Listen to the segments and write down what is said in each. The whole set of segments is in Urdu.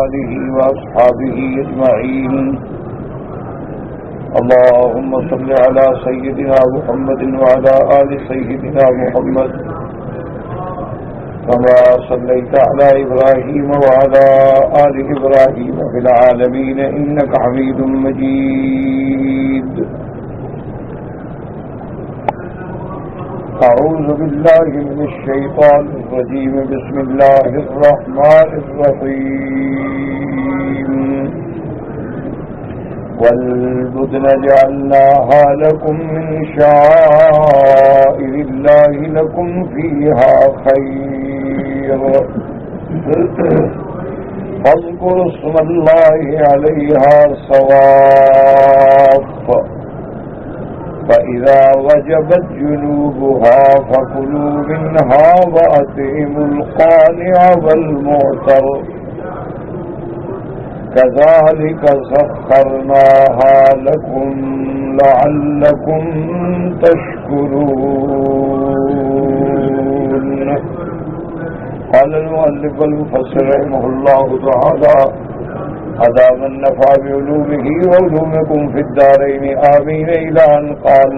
آله وأصحابه أجمعين. اللهم صل على سيدنا محمد وعلى آل سيدنا محمد كما صليت على إبراهيم وعلى آل إبراهيم في العالمين إنك حميد مجيد. أعوذ بالله من الشيطان الرجيم. بسم الله الرحمن الرحيم. والبدن جعلناها لكم من شعائر الله لكم فيها خير فاذكروا اسم الله عليها صواف فإذا وجبت جنوبها فكلوا منها وأطعموا القانع والمعتر كذلك سخرناها لكم لعلكم تشكرون. قال المؤلف المفسر رحمه الله تعالى: أدام النفع بعلومه وعلومكم في الدارين آمين. إلى أن قال: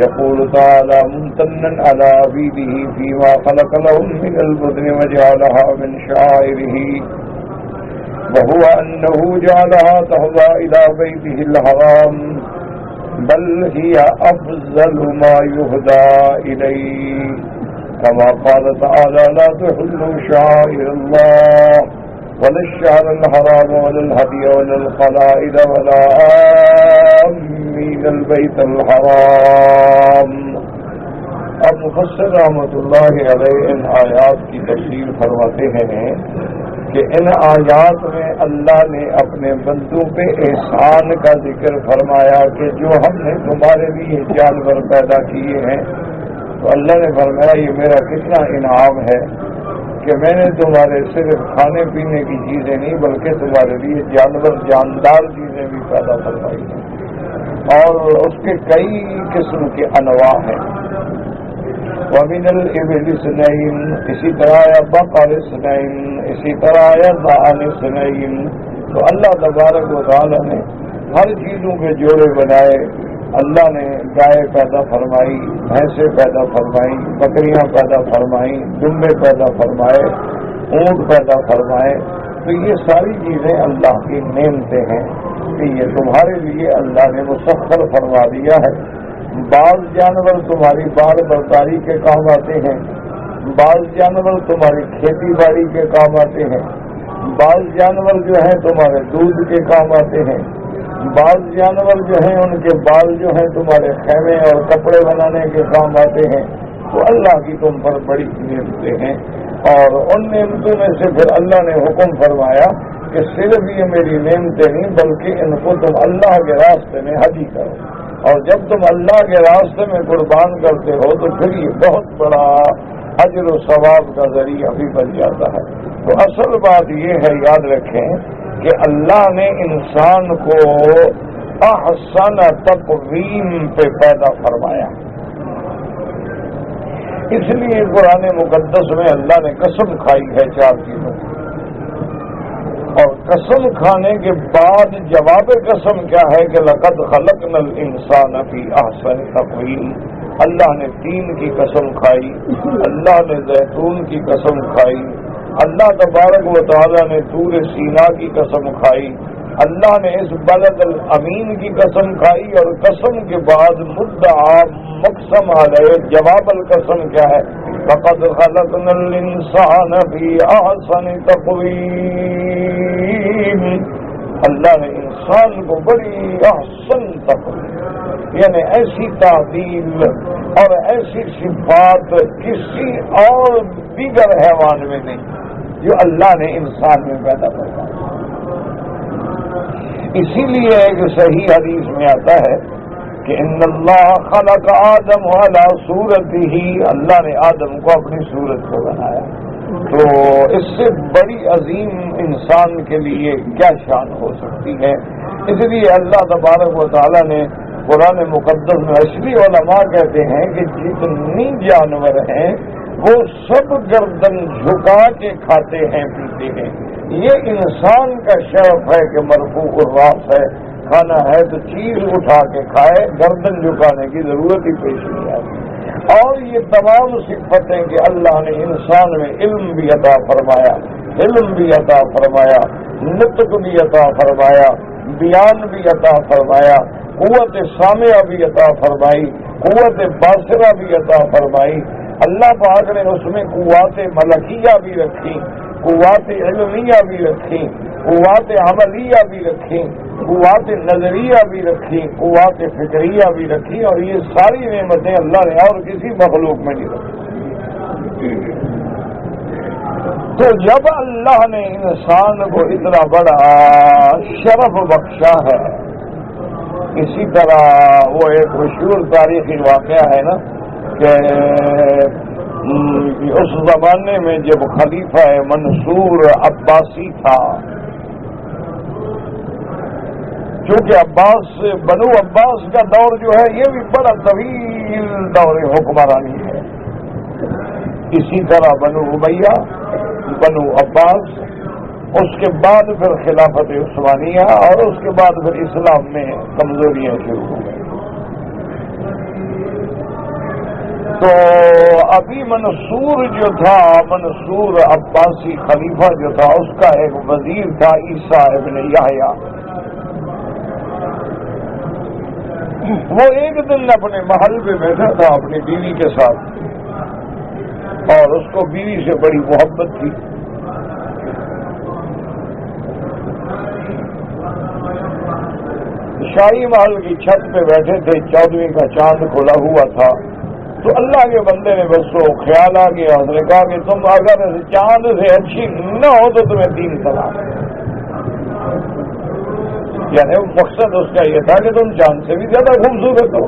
يقول تعالى ممتنا على عبيده فيما خلق لهم من البدن وجعلها من شعائره، وهو أنه جعلها تهدى إلى بيته الحرام، بل هي أفضل ما يهدى إليه، كما قال تعالى: لا تحلوا شعائر الله ولا الشهر الحرام ولا الهدي ولا القلائد ولا آمين البيت الحرام. اب مفسر رحمۃ اللہ علیہ ان آیات کی تفسیر فرماتے ہیں کہ ان آیات میں اللہ نے اپنے بندوں پہ احسان کا ذکر فرمایا کہ جو ہم نے تمہارے لیے جانور پیدا کیے ہیں، تو اللہ نے فرمایا یہ میرا کتنا انعام ہے کہ میں نے تمہارے صرف کھانے پینے کی چیزیں نہیں بلکہ تمہارے لیے جانور جاندار چیزیں بھی پیدا فرمائی ہیں، اور اس کے کئی قسم کے انواع ہیں. وَمِنَ الْإِبِلِ اثْنَيْنِ، اسی طرح یا بقر اثْنَيْنِ، اسی طرح یا ضأن اثْنَيْنِ. تو اللہ تبارک و تعالی نے ہر چیزوں کے جوڑے بنائے. اللہ نے گائے پیدا فرمائی، بھینسیں پیدا فرمائی، بکریاں پیدا فرمائیں، دمبے پیدا فرمائے، اونٹ پیدا فرمائے. تو یہ ساری چیزیں اللہ کی نعمتیں ہیں کہ یہ تمہارے لیے اللہ نے مسخر فرما دیا ہے. بعض جانور تمہاری بال برداری کے کام آتے ہیں، بعض جانور تمہاری کھیتی باڑی کے کام آتے ہیں، بعض جانور جو ہیں تمہارے دودھ کے کام آتے ہیں، بعض جانور جو ہیں ان کے بال جو ہیں تمہارے خیمے اور کپڑے بنانے کے کام آتے ہیں. تو اللہ کی تم پر بڑی نعمتیں ہیں، اور ان نعمتوں میں سے پھر اللہ نے حکم فرمایا کہ صرف یہ میری نعمتیں نہیں بلکہ ان کو تم اللہ کے راستے میں حاجی کرو، اور جب تم اللہ کے راستے میں قربان کرتے ہو تو پھر یہ بہت بڑا اجر و ثواب کا ذریعہ بھی بن جاتا ہے. تو اصل بات یہ ہے، یاد رکھیں کہ اللہ نے انسان کو احسن تقویم پہ پیدا فرمایا. اس لیے قرآن مقدس میں اللہ نے قسم کھائی ہے 4 چیزوں کی، اور قسم کھانے کے بعد جواب قسم کیا ہے کہ لقد خلقنا الانسان فی احسن تقویم. اللہ نے 3 کی قسم کھائی، اللہ نے زیتون کی قسم کھائی، اللہ تبارک و تعالی نے طور سینا کی قسم کھائی، اللہ نے اس بلد الامین کی قسم کھائی، اور قسم کے بعد مدعا مقسم علیہ جواب القسم کیا ہے؟ لقد خلقنا الانسان فی احسن تقویم. اللہ نے انسان کو بڑی احسن تقویم، یعنی ایسی تعدیل اور ایسی صفات کسی اور دیگر حیوان میں نہیں جو اللہ نے انسان میں پیدا کرتا. اسی لیے ایک صحیح حدیث میں آتا ہے کہ ان اللہ خلق آدم علی صورتہ، اللہ نے آدم کو اپنی صورت کو بنایا. تو اس سے بڑی عظیم انسان کے لیے کیا شان ہو سکتی ہے. اس لیے اللہ تبارک و تعالی نے قرآن مقدس میں اصلی علماء کہتے ہیں کہ جتنی جانور ہیں وہ سب گردن جھکا کے کھاتے ہیں پیتے ہیں، یہ انسان کا شرف ہے کہ مرفوع الراس ہے، کھانا ہے تو چیز اٹھا کے کھائے، گردن جھکانے کی ضرورت ہی پیش نہیں آتی۔ اور یہ تمام صفتیں کہ اللہ نے انسان میں علم بھی عطا فرمایا، علم بھی عطا فرمایا، نطق بھی عطا فرمایا، بیان بھی عطا فرمایا، قوت سامعہ بھی عطا فرمائی، قوت باصرہ بھی عطا فرمائی۔ اللہ پاک نے اس میں قوات ملکیہ بھی رکھی، قوات علمیہ بھی رکھی، قوات عملیہ بھی رکھی، قوات نظریہ بھی رکھی، قوات فکریہ بھی رکھی، اور یہ ساری نعمتیں اللہ نے اور کسی مخلوق میں نہیں رکھی۔ تو جب اللہ نے انسان کو اتنا بڑا شرف بخشا ہے، اسی طرح وہ ایک مشہور تاریخی واقعہ ہے نا کہ اس زمانے میں جب خلیفہ منصور عباسی تھا، چونکہ بنو عباس کا دور جو ہے یہ بھی بڑا طویل دور حکمرانی ہے، اسی طرح بنو امیہ، بنو عباس، اس کے بعد پھر خلافت عثمانیہ، اور اس کے بعد پھر اسلام میں کمزوریاں شروع ہو گئی۔ تو ابھی منصور جو تھا، منصور عباسی خلیفہ جو تھا، اس کا ایک وزیر تھا عیسیٰ ابن یحییٰ۔ وہ ایک دن اپنے محل پہ بیٹھا تھا اپنی بیوی کے ساتھ، اور اس کو بیوی سے بڑی محبت تھی۔ شاہی محل کی چھت پہ بیٹھے تھے، 14ویں کا چاند کھلا ہوا تھا، تو اللہ کے بندے نے بس وہ خیال آ گیا، اس نے کہا کہ تم اگر چاند سے اچھی نہ ہو تو تمہیں 3 طلاق۔ یعنی مقصد اس کا یہ تھا کہ تم چاند سے بھی زیادہ خوبصورت ہو۔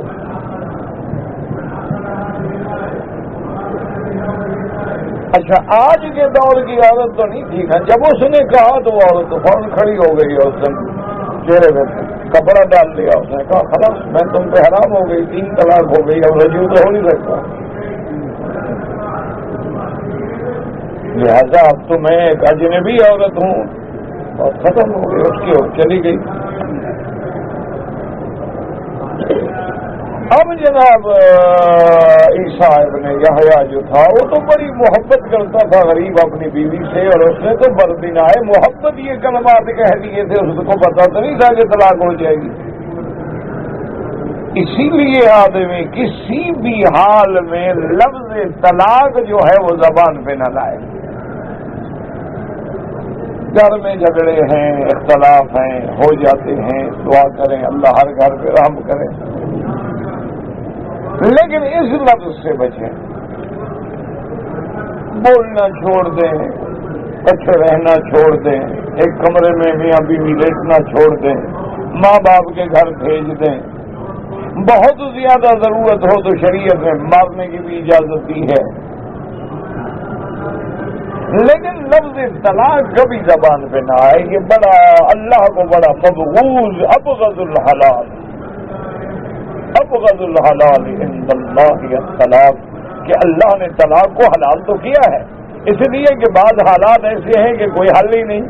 اچھا، آج کے دور کی عورت تو نہیں تھی نا، جب اس نے کہا تو وہ عورت تو فوراً کھڑی ہو گئی، اور اس نے چہرے میں کپڑا ڈال لیا، اس نے کہا خلاص میں تم پہ حرام ہو گئی، 3 طلاق ہو گئی، اب رجوع تو ہو نہیں سکتا، لہذا اب تو میں ایک اجنبی عورت ہوں، اور ختم ہو گئی، اس کی اور چلی گئی۔ اب جناب عیسیٰ ابن یحییٰ جو تھا وہ تو بڑی محبت کرتا تھا غریب اپنی بیوی سے، اور اس نے تو بردینائے محبت یہ کلمات کہہ دیے تھے، اس کو پتا تو نہیں تھا کہ طلاق ہو جائے گی۔ اسی لیے آدمی کسی بھی حال میں لفظ طلاق جو ہے وہ زبان پہ نہ لائے۔ گھر میں جھگڑے ہیں، اختلاف ہیں، ہو جاتے ہیں، دعا کریں اللہ ہر گھر پہ رحم کرے، لیکن اس لفظ سے بچیں، بولنا چھوڑ دیں، اچھے رہنا چھوڑ دیں، ایک کمرے میں میاں بیوی لیٹنا چھوڑ دیں، ماں باپ کے گھر بھیج دیں، بہت زیادہ ضرورت ہو تو شریعت میں مارنے کی بھی اجازت دی ہے، لیکن لفظ طلاق کبھی زبان پہ نہ آئے۔ یہ بڑا اللہ کو بڑا مبغوض، ابغض الحلال، ابغض الحلال عند اللہ الطلاق، کہ اللہ نے طلاق کو حلال تو کیا ہے، اس لیے کہ بعض حالات ایسے ہیں کہ کوئی حل ہی نہیں،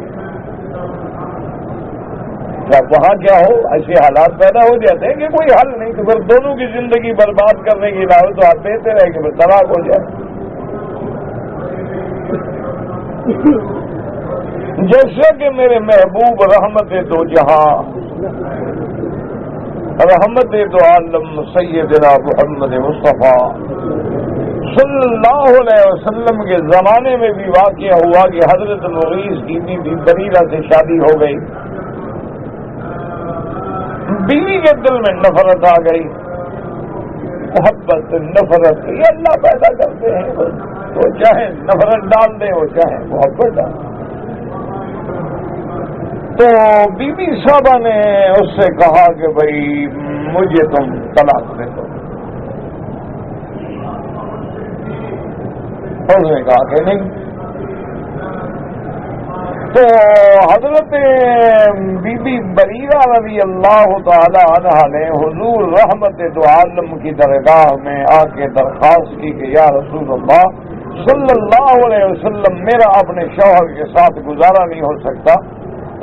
جب وہاں کیا ہو ایسے حالات پیدا ہو جاتے ہیں کہ کوئی حل نہیں، تو پھر دونوں کی زندگی برباد کرنے کی علاوہ تو آپ دیتے رہے کہ پھر طلاق ہو جائے۔ جیسے کہ میرے محبوب رحمت دو جہاں، رحمت دو عالم سیدنا محمد مصطفیٰ صلی اللہ علیہ وسلم کے زمانے میں بھی واقعہ ہوا کہ حضرت مغیث کی بیوی بریرہ سے شادی ہو گئی، بیوی کے دل میں نفرت آ گئی، محبت نفرت یہ اللہ پیدا کرتے ہیں، وہ چاہے نفرت ڈال دیں، وہ چاہے محبت ڈال دیں۔ تو بی بی صاحبہ نے اس سے کہا کہ بھائی مجھے تم طلاق دے دو، اس نے کہا کہ نہیں۔ تو حضرت بی بی بریرہ رضی اللہ تعالی عنہا نے حضور رحمت دو عالم کی درگاہ میں آ کے درخواست کی کہ یا رسول اللہ صلی اللہ علیہ وسلم میرا اپنے شوہر کے ساتھ گزارا نہیں ہو سکتا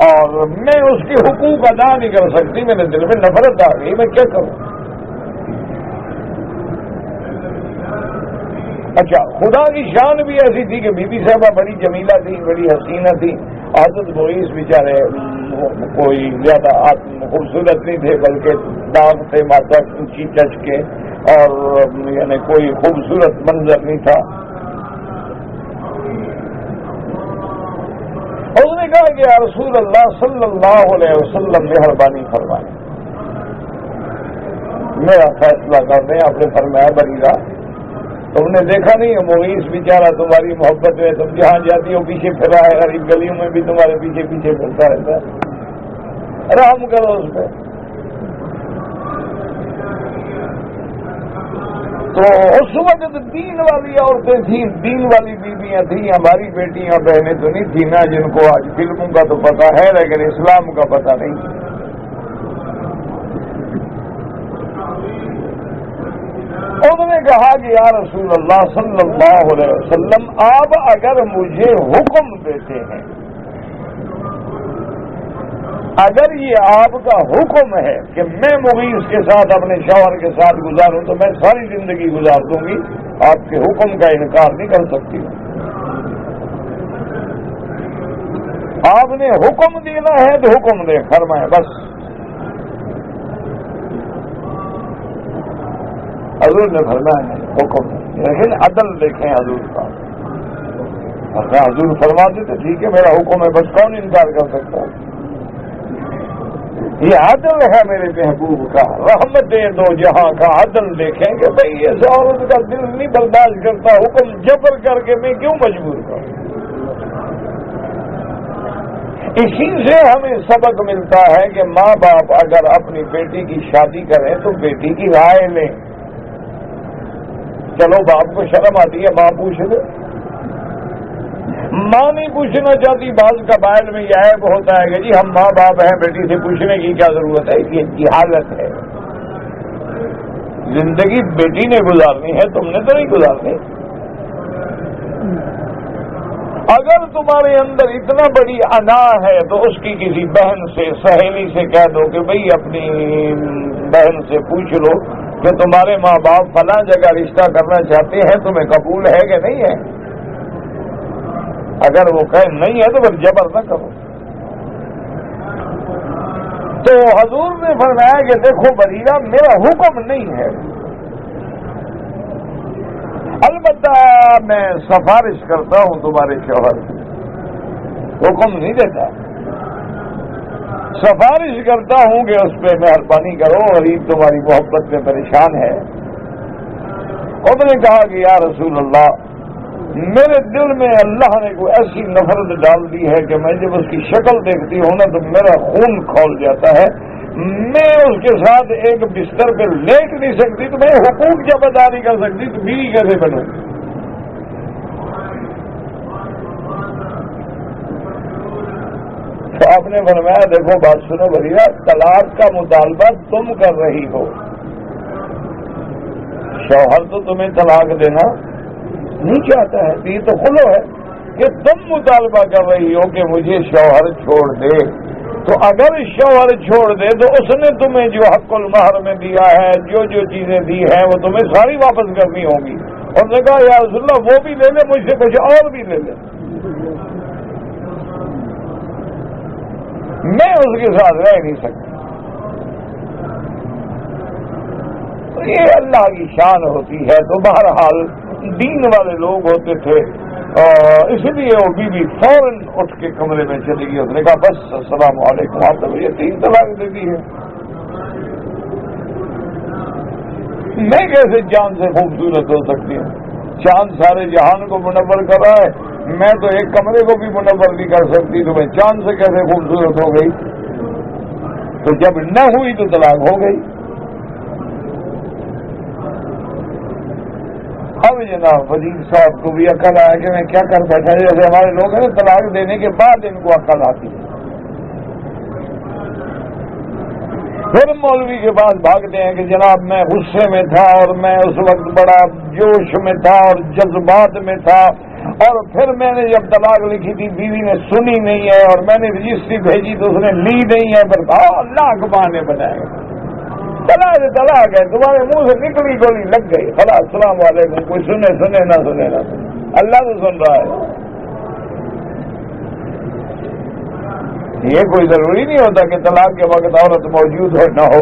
اور میں اس کے حقوق ادا نہیں کر سکتی، میرے دل میں نفرت آ گئی، میں کیا کروں؟ اچھا، خدا کی شان بھی ایسی تھی کہ بی بی صاحبہ بڑی جمیلہ تھی، بڑی حسینہ تھی، حضرت معیز بیچارے کوئی زیادہ خوبصورت نہیں تھے، بلکہ داغ تھے ماتھا اونچی چچ کے، اور یعنی کوئی خوبصورت منظر نہیں تھا۔ اس نے کہا کہ یا رسول اللہ صلی اللہ علیہ وسلم مہربانی فرمائیں، میرا فیصلہ کر دیں۔ آپ نے فرمایا بریرہ، تم نے دیکھا نہیں معیز بیچارہ تمہاری محبت میں تم جہاں جاتی ہو پیچھے پھر رہا ہے، غریب گلیوں میں بھی تمہارے پیچھے پیچھے پھرتا رہتا ہے، رحم کرو اس پہ۔ تو اس وقت دین والی عورتیں تھیں، دین والی بیویاں تھیں، ہماری بیٹیاں بہنیں تو نہیں تھیں نا جن کو آج فلموں کا تو پتہ ہے لیکن اسلام کا پتہ نہیں۔ انہوں نے کہا کہ یا رسول اللہ صلی اللہ علیہ وسلم، آپ اگر مجھے حکم دیتے ہیں، اگر یہ آپ کا حکم ہے کہ میں مغیث کے ساتھ اپنے شوہر کے ساتھ گزاروں تو میں ساری زندگی گزار دوں گی، آپ کے حکم کا انکار نہیں کر سکتی۔ آپ نے حکم دینا ہے تو حکم دے، فرمائیں بس۔ حضور نے فرمایا نہیں، حکم نہیں، لیکن عدل دیکھیں حضور کا۔ حضور فرما دیتے ٹھیک ہے میرا حکم ہے، بس کون انکار کر سکتا ہے؟ یہ عدل ہے میرے محبوب کا، رحمت دو جہاں کا عدل دیکھیں کہ بھئی اس عورت کا دل نہیں برداشت کرتا، حکم جبر کر کے میں کیوں مجبور کروں؟ اسی سے ہمیں سبق ملتا ہے کہ ماں باپ اگر اپنی بیٹی کی شادی کریں تو بیٹی کی رائے لیں۔ چلو باپ کو شرم آتی ہے، ماں پوچھ لے، ماں نہیں پوچھنا چاہتی۔ بعض قبائل میں یہ عیب ہوتا ہے کہ جی ہم ماں باپ ہیں، بیٹی سے پوچھنے کی کیا ضرورت ہے، یہ جہالت ہے۔ زندگی بیٹی نے گزارنی ہے، تم نے تو نہیں گزارنی۔ اگر تمہارے اندر اتنا بڑی انا ہے تو اس کی کسی بہن سے، سہیلی سے کہہ دو کہ بھئی اپنی بہن سے پوچھ لو کہ تمہارے ماں باپ فلاں جگہ رشتہ کرنا چاہتے ہیں، تمہیں قبول ہے کہ نہیں ہے؟ اگر وہ کہے نہیں ہے تو پھر جبر نہ کرو۔ تو حضور نے فرمایا کہ دیکھو بریرہ، میرا حکم نہیں ہے، البتہ میں سفارش کرتا ہوں تمہارے شوہر، حکم نہیں دیتا، سفارش کرتا ہوں کہ اس پہ مہربانی کرو، غریب تمہاری محبت میں پریشان ہے۔ انہوں نے کہا کہ یا رسول اللہ، میرے دل میں اللہ نے کوئی ایسی نفرت ڈال دی ہے کہ میں جب اس کی شکل دیکھتی ہوں نا تو میرا خون کھول جاتا ہے، میں اس کے ساتھ ایک بستر پہ لیٹ نہیں سکتی، تو میں حقوق جب ادا نہیں کر سکتی تو بیوی کیسے بنوں؟ تو آپ نے فرمایا دیکھو بات سنو بریرہ، طلاق کا مطالبہ تم کر رہی ہو، شوہر تو تمہیں طلاق دینا نہیں چاہتا ہے، یہ تو خلو ہے کہ تم مطالبہ کر رہی ہو کہ مجھے شوہر چھوڑ دے۔ تو اگر شوہر چھوڑ دے تو اس نے تمہیں جو حق المہر میں دیا ہے، جو چیزیں دی ہیں وہ تمہیں ساری واپس کرنی ہوں گی۔ اور نے کہا یا رسول اللہ وہ بھی لے لے، مجھ سے کچھ اور بھی لے لے، میں اس کے ساتھ رہ نہیں سکتا۔ تو یہ اللہ کی شان ہوتی ہے۔ تو بہرحال دین والے لوگ ہوتے تھے، اس لیے وہ بیوی فوراً اٹھ کے کمرے میں چلی گئی۔ اس نے کہا بس السلام علیکم، آپ تو مجھے 3 طلاق دے دی ہے، میں کیسے چاند سے خوبصورت ہو سکتی ہوں؟ چاند سارے جہان کو منور کر رہا ہے، میں تو ایک کمرے کو بھی منور نہیں کر سکتی، تو میں چاند سے کیسے خوبصورت ہو گئی؟ تو جب نہ ہوئی تو طلاق ہو گئی۔ اب جناب وزیر صاحب کو بھی عقل آیا کہ میں کیا کر بیٹھا، جیسے ہمارے لوگ ہیں طلاق دینے کے بعد ان کو عقل آتی ہے، پھر مولوی کے پاس بھاگتے ہیں کہ جناب میں غصے میں تھا اور میں اس وقت بڑا جوش میں تھا اور جذبات میں تھا، اور پھر میں نے جب طلاق لکھی تھی بیوی نے سنی نہیں ہے، اور میں نے رجسٹری بھیجی تو اس نے لی نہیں ہے، پر اللہ کے بہانے بنائے طلاق ہے، تمہارے منہ سے نکلی گولی لگ گئی، خلاص السلام علیکم، کوئی سنے سنے نہ سنے نہ سنے، اللہ تو سن رہا ہے۔ یہ کوئی ضروری نہیں ہوتا کہ طلاق کے وقت عورت موجود ہو نہ ہو،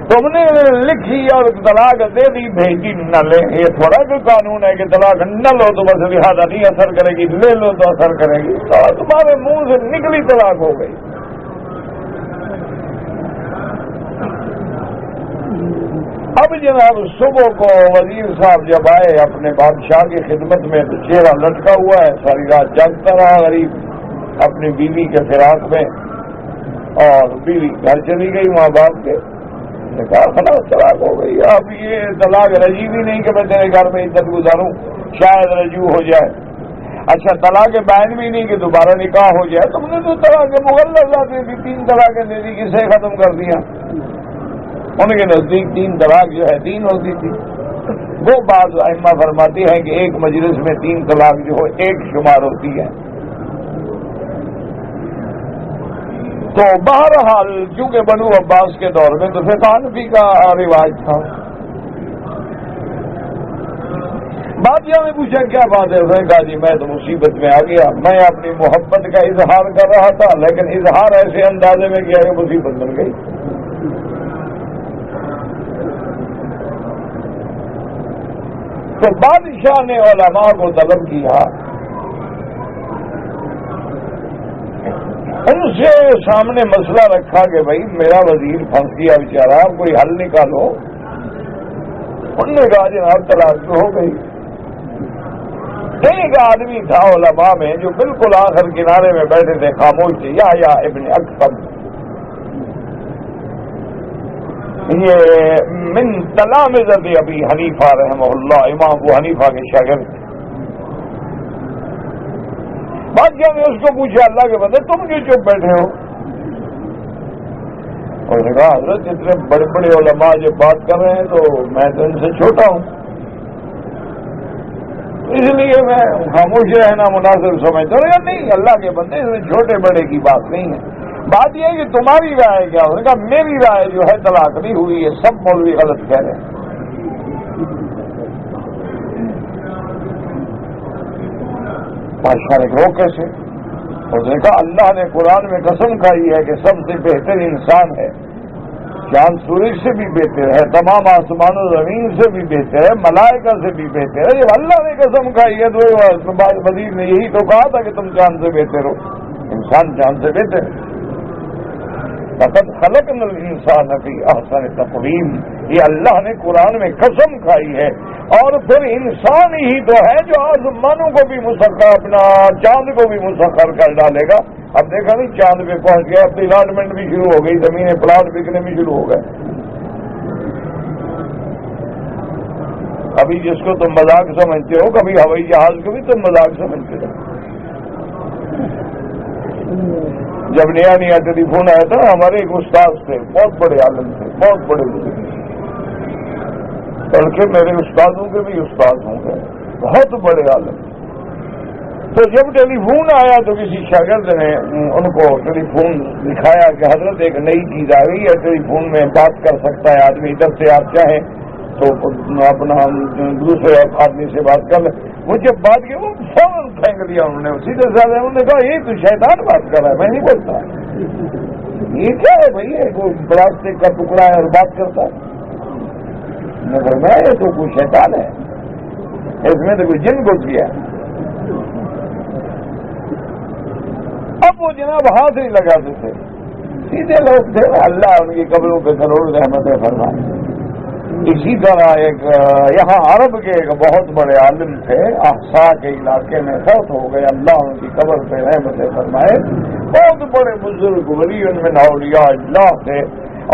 تم نے لکھی اور طلاق دے دی بھیجی نہ لے، یہ تھوڑا کوئی قانون ہے کہ طلاق نہ لو تو بس لہٰذا نہیں اثر کرے گی، لے لو تو اثر کرے گی، تو تمہارے منہ سے نکلی طلاق ہو گئی۔ اب جناب صبح کو وزیر صاحب جب آئے اپنے بادشاہ کی خدمت میں تو چہرہ لٹکا ہوا ہے، ساری رات جاگتا رہا غریب اپنی بیوی کے فراق میں، اور بیوی گھر چلی گئی ماں باپ کے، نے کہا خلاص طلاق ہو گئی، اب یہ طلاق رجیع بھی نہیں کہ میں تیرے گھر میں عزت گزاروں، شاید رجوع ہو جائے، اچھا طلاق بائن بھی نہیں کہ دوبارہ نکاح ہو جائے، تم نے تو طلاق مغلظہ دے دی، 3 طلاقیں دے دی، کسے ختم کر دیا؟ ان کے نزدیک 3 طلاق جو ہے 3 ہوتی تھی، وہ بعض ائمہ فرماتی ہیں کہ ایک مجلس میں 3 طلاق جو ہو 1 شمار ہوتی ہے۔ تو بہرحال چونکہ بنو عباس کے دور میں تو فقہ حنفی کا رواج تھا۔ بادشاہ نے پوچھا کیا بات ہے؟ اس نے کہا جی میں تو مصیبت میں آ گیا، میں اپنی محبت کا اظہار کر رہا تھا لیکن اظہار ایسے اندازے میں کیا کہ مصیبت بن گئی۔ تو بادشاہ نے علماء کو طلب کیا، ان سے سامنے مسئلہ رکھا کہ بھائی میرا وزیر پھنس گیا بیچارہ، کوئی حل نکالو۔ انہوں نے کہا جناب طلاق تو ہو گئی۔ ایک آدمی تھا علماء میں جو بالکل آخر کنارے میں بیٹھے تھے، خاموش تھے، یا ابن اکثر، یہ من تلامذۃ ابی حنیفہ رحمہ اللہ، امام ابو حنیفہ کے شاگرد۔ بادشاہ نے اس کو پوچھا اللہ کے بندے تم کیوں چپ بیٹھے ہو؟ اور نے کہا حضرت اتنے بڑے بڑے علماء جب بات کر رہے ہیں تو میں تو ان سے چھوٹا ہوں، اس لیے میں خاموش رہنا مناسب سمجھتا ہوں۔ نہیں اللہ کے بندے اس میں چھوٹے بڑے کی بات نہیں ہے، بات یہ ہے کہ تمہاری رائے کیا؟ انہوں نے کہا میری رائے جو ہے طلاق نہیں ہوئی ہے، سب مولوی غلط کہہ رہے ہیں۔ بادشاہ نے کہا کیسے؟ اور نے کہا اللہ نے قرآن میں قسم کھائی ہے کہ سب سے بہتر انسان ہے، چاند سورج سے بھی بہتر ہے، تمام آسمان و زمین سے بھی بہتر ہے، ملائکہ سے بھی بہتر ہے۔ جب اللہ نے قسم کھائی ہے تو وزیر نے یہی تو کہا تھا کہ تم چاند سے بہتر ہو، انسان چاند سے بہتر ہے۔ لقد خلقنا الانسان فی احسن تقویم، یہ اللہ نے قرآن میں قسم کھائی ہے۔ اور پھر انسان ہی تو ہے جو آسمانوں کو بھی مسخر، اپنا چاند کو بھی مسخر کر ڈالے گا۔ اب دیکھا نہیں چاند پہ پہنچ گیا، اب الاٹمنٹ بھی شروع ہو گئی، زمینیں پلاٹ بکنے بھی شروع ہو گئے۔ ابھی جس کو تم مذاق سمجھتے ہو، کبھی ہوائی جہاز کو بھی تم مذاق سمجھتے ہو۔ جب نیا نیا ٹیلی فون آیا تھا ہمارے ایک استاد تھے، بہت بڑے عالم تھے، بہت بڑے بزرگ، بلکہ میرے استادوں کے بھی استاد ہوں گے، بہت بڑے عالم۔ تو جب ٹیلی فون آیا تو کسی شاگرد نے ان کو ٹیلی فون دکھایا کہ حضرت ایک نئی چیز آ گئی ہے، ٹیلی فون میں بات کر سکتا ہے آدمی، ادھر سے آپ چاہیں تو اپنا دوسرے آدمی سے بات کر لیں۔ وہ جب بات کی وہ فوراً پھینک دیا انہوں نے، سیدھے سادھے انہوں نے کہا یہ تو شیطان بات کر رہا ہے، میں نہیں بولتا، یہ کیا ہے بھائی، کوئی پلاسٹک کا ٹکڑا ہے اور بات کرتا ہے؟ میں یہ تو کوئی شیطان ہے، اس میں تو کوئی جن کو کیا۔ اب وہ جناب ہاتھ نہیں لگاتے تھے، سیدھے لوگ تھے، اللہ ان کی قبروں پہ کروڑ رحمتیں فرمائے۔ اسی طرح ایک یہاں عرب کے ایک بہت بڑے عالم تھے، احسا کے علاقے میں فوت ہو گئے، اللہ ان کی قبر پہ رحمتیں فرمائے، بہت بڑے بزرگ ولی ان میں اولیاء اللہ تھے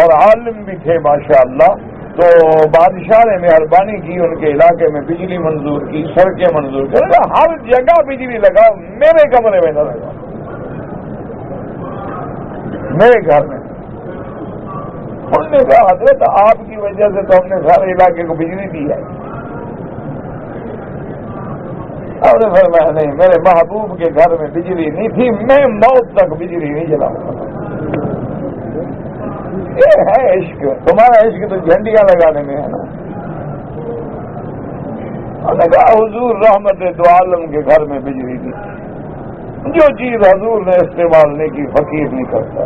اور عالم بھی تھے ماشاءاللہ۔ تو بادشاہ نے مہربانی کی، ان کے علاقے میں بجلی منظور کی، سڑکیں منظور کی، ہر جگہ بجلی لگاؤ، میرے کمرے میں نہ لگاؤ۔ میرے گھر میں. انہوں نے کہا حضرت آپ کی وجہ سے تو ہم نے سارے علاقے کو بجلی دی ہے. اور فرمایا نہیں، میرے محبوب کے گھر میں بجلی نہیں تھی، میں موت تک بجلی نہیں جلاؤں گا. یہ ہے عشق. تمہارا عشق تو جھنڈیاں لگانے میں ہے نا. انہوں نے کہا حضور رحمت دو عالم کے گھر میں بجلی دی، جو چیز حضور نے استعمال نہیں کی فقیر نہیں کرتا.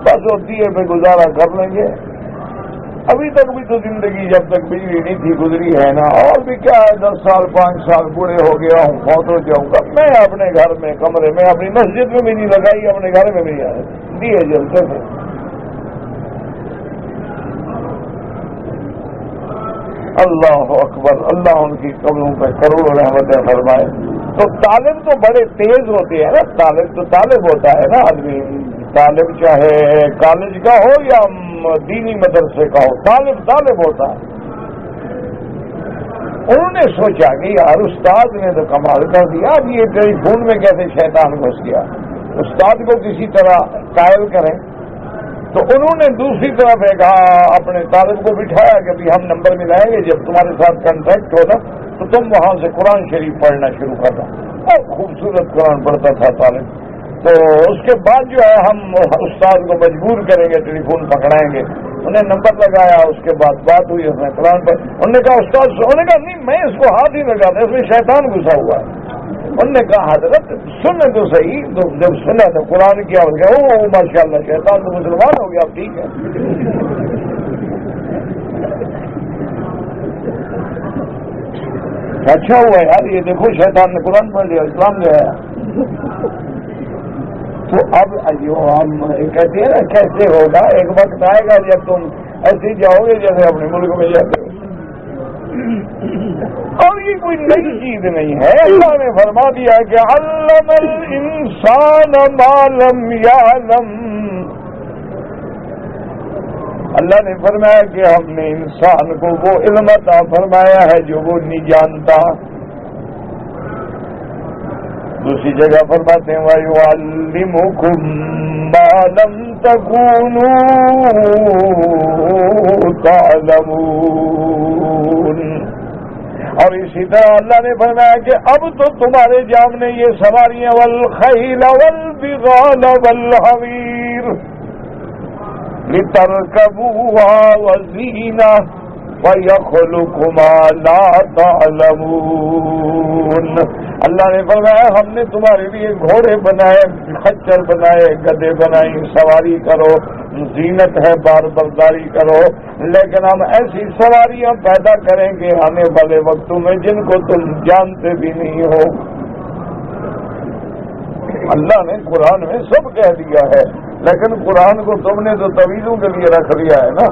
بس وہ دیے پہ گزارا کر لیں گے. ابھی تک بھی تو زندگی جب تک بجلی نہیں تھی گزری ہے نا. اور بھی کیا ہے، 10 سال 5 سال بوڑھے ہو گیا ہوں، فوت ہو جاؤں گا. میں اپنے گھر میں کمرے میں، اپنی مسجد میں بھی نہیں لگائی، اپنے گھر میں بھی نہیں آئے، دیے جلتے تھے. اللہ اکبر. اللہ ان کی قبروں پہ کروڑوں رحمتیں فرمائے. تو طالب تو بڑے تیز ہوتے ہیں نا. طالب تو طالب ہوتا ہے نا آدمی. طالب چاہے کالج کا ہو یا دینی مدرسے کا ہو، طالب طالب ہوتا ہے. انہوں نے سوچا کہ یار استاد نے تو کمال کر دیا، اب یہ ٹیلی فون میں کیسے شیطان گھس گیا. استاد کو کسی طرح قائل کریں. تو انہوں نے دوسری طرف اپنے طالب کو بٹھایا کہ ہم نمبر ملائیں گے، جب تمہارے ساتھ کنٹیکٹ ہونا تو تم وہاں سے قرآن شریف پڑھنا شروع کرنا. اور خوبصورت قرآن پڑھتا تھا طالب. تو اس کے بعد جو ہے ہم استاد کو مجبور کریں گے، ٹیلی فون پکڑائیں گے. انہیں نمبر لگایا، اس کے بعد بات ہوئی، اس نے قرآن پر. انہوں نے کہا استاد، انہوں نے کہا نہیں میں اس کو ہاتھ ہی لگاتا، اس میں شیطان گھسا ہوا ہے. انہوں نے کہا حضرت سننے تو صحیح. تو جب سنا تو قرآن کیا ہو گیا، او ماشاء اللہ شیطان تو مسلمان ہو گیا، اب ٹھیک ہے. اچھا ہوا یار، یہ دیکھو شیطان نے قرآن پڑھ لیا، اسلام لے آیا. تو اب ہم کہتے ہیں نا کیسے ہوگا. ایک وقت آئے گا جب تم ایسے جاؤ گے جیسے اپنے ملک میں جاتے ہو. اور یہ کوئی نئی چیز نہیں ہے. اللہ نے فرما دیا کہ علم الانسان ما لم یعلم. اللہ نے فرمایا کہ ہم نے انسان کو وہ علم عطا فرمایا ہے جو وہ نہیں جانتا. دوسری جگہ فرماتے ہیں وَيُعَلِّمُكُم مَّا لَمْ تَكُونُوا تَعْلَمُونَ. اور اسی طرح اللہ نے فرمایا کہ اب تو تمہارے سامنے یہ سواریاں وَالْخَيْلَ وَالْبِغَالَ وَالْحَمِيرَ لِتَرْكَبُوهَا وَزِينَةً وَيَخْلُقُ مَا لَا تَعْلَمُونَ. اللہ نے فرمایا ہم نے تمہارے لیے گھوڑے بنائے، خچر بنائے، گدے بنائی، سواری کرو، زینت ہے، بار برداری کرو. لیکن ہم ایسی سواریاں پیدا کریں گے آنے والے وقتوں میں جن کو تم جانتے بھی نہیں ہو. اللہ نے قرآن میں سب کہہ دیا ہے، لیکن قرآن کو تم نے تو طویلوں کے لیے رکھ لیا ہے نا،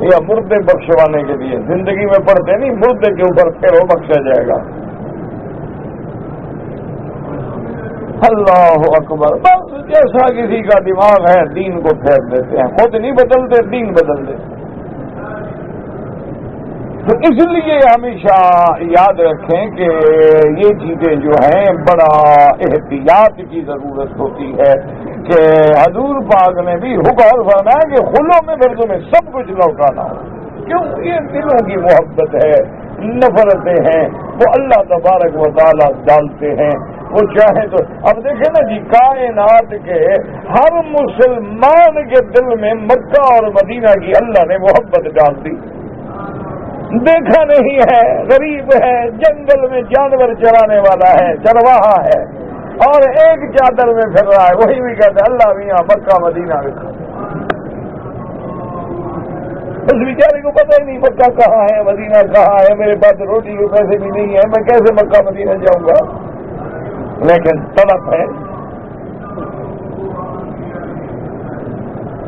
یا مردے بخشوانے کے لیے. زندگی میں پڑھتے نہیں، مردے کے اوپر پھر وہ بخشا جائے گا. اللہ اکبر. بس جیسا کسی کا دماغ ہے دین کو پھیر دیتے ہیں، خود نہیں بدلتے، دین بدل دیتے. تو اس لیے ہمیشہ یاد رکھیں کہ یہ چیزیں جو ہیں بڑا احتیاط کی ضرورت ہوتی ہے. کہ حضور پاک نے بھی حکم فرمایا کہ خلوں میں پھر تمہیں سب کچھ لوٹانا ہو. کیوں؟ یہ دلوں کی محبت ہے، نفرتیں ہیں، وہ اللہ تبارک و تعالیٰ ڈالتے ہیں. وہ چاہے تو اب دیکھیں نا جی، کائنات کے ہر مسلمان کے دل میں مکہ اور مدینہ کی اللہ نے محبت ڈال دی. دیکھا نہیں ہے، غریب ہے، جنگل میں جانور چرانے والا ہے، چرواہا ہے، اور ایک چادر میں پھر رہا ہے، وہی بھی کہتے ہیں اللہ بھی یہاں مکہ مدینہ لکھا. اس بیچارے کو پتہ ہی نہیں مکہ کہاں ہے، مدینہ کہاں ہے. میرے پاس روٹی کے پیسے بھی نہیں ہیں، میں کیسے مکہ مدینہ جاؤں گا. لیکن طلب ہے،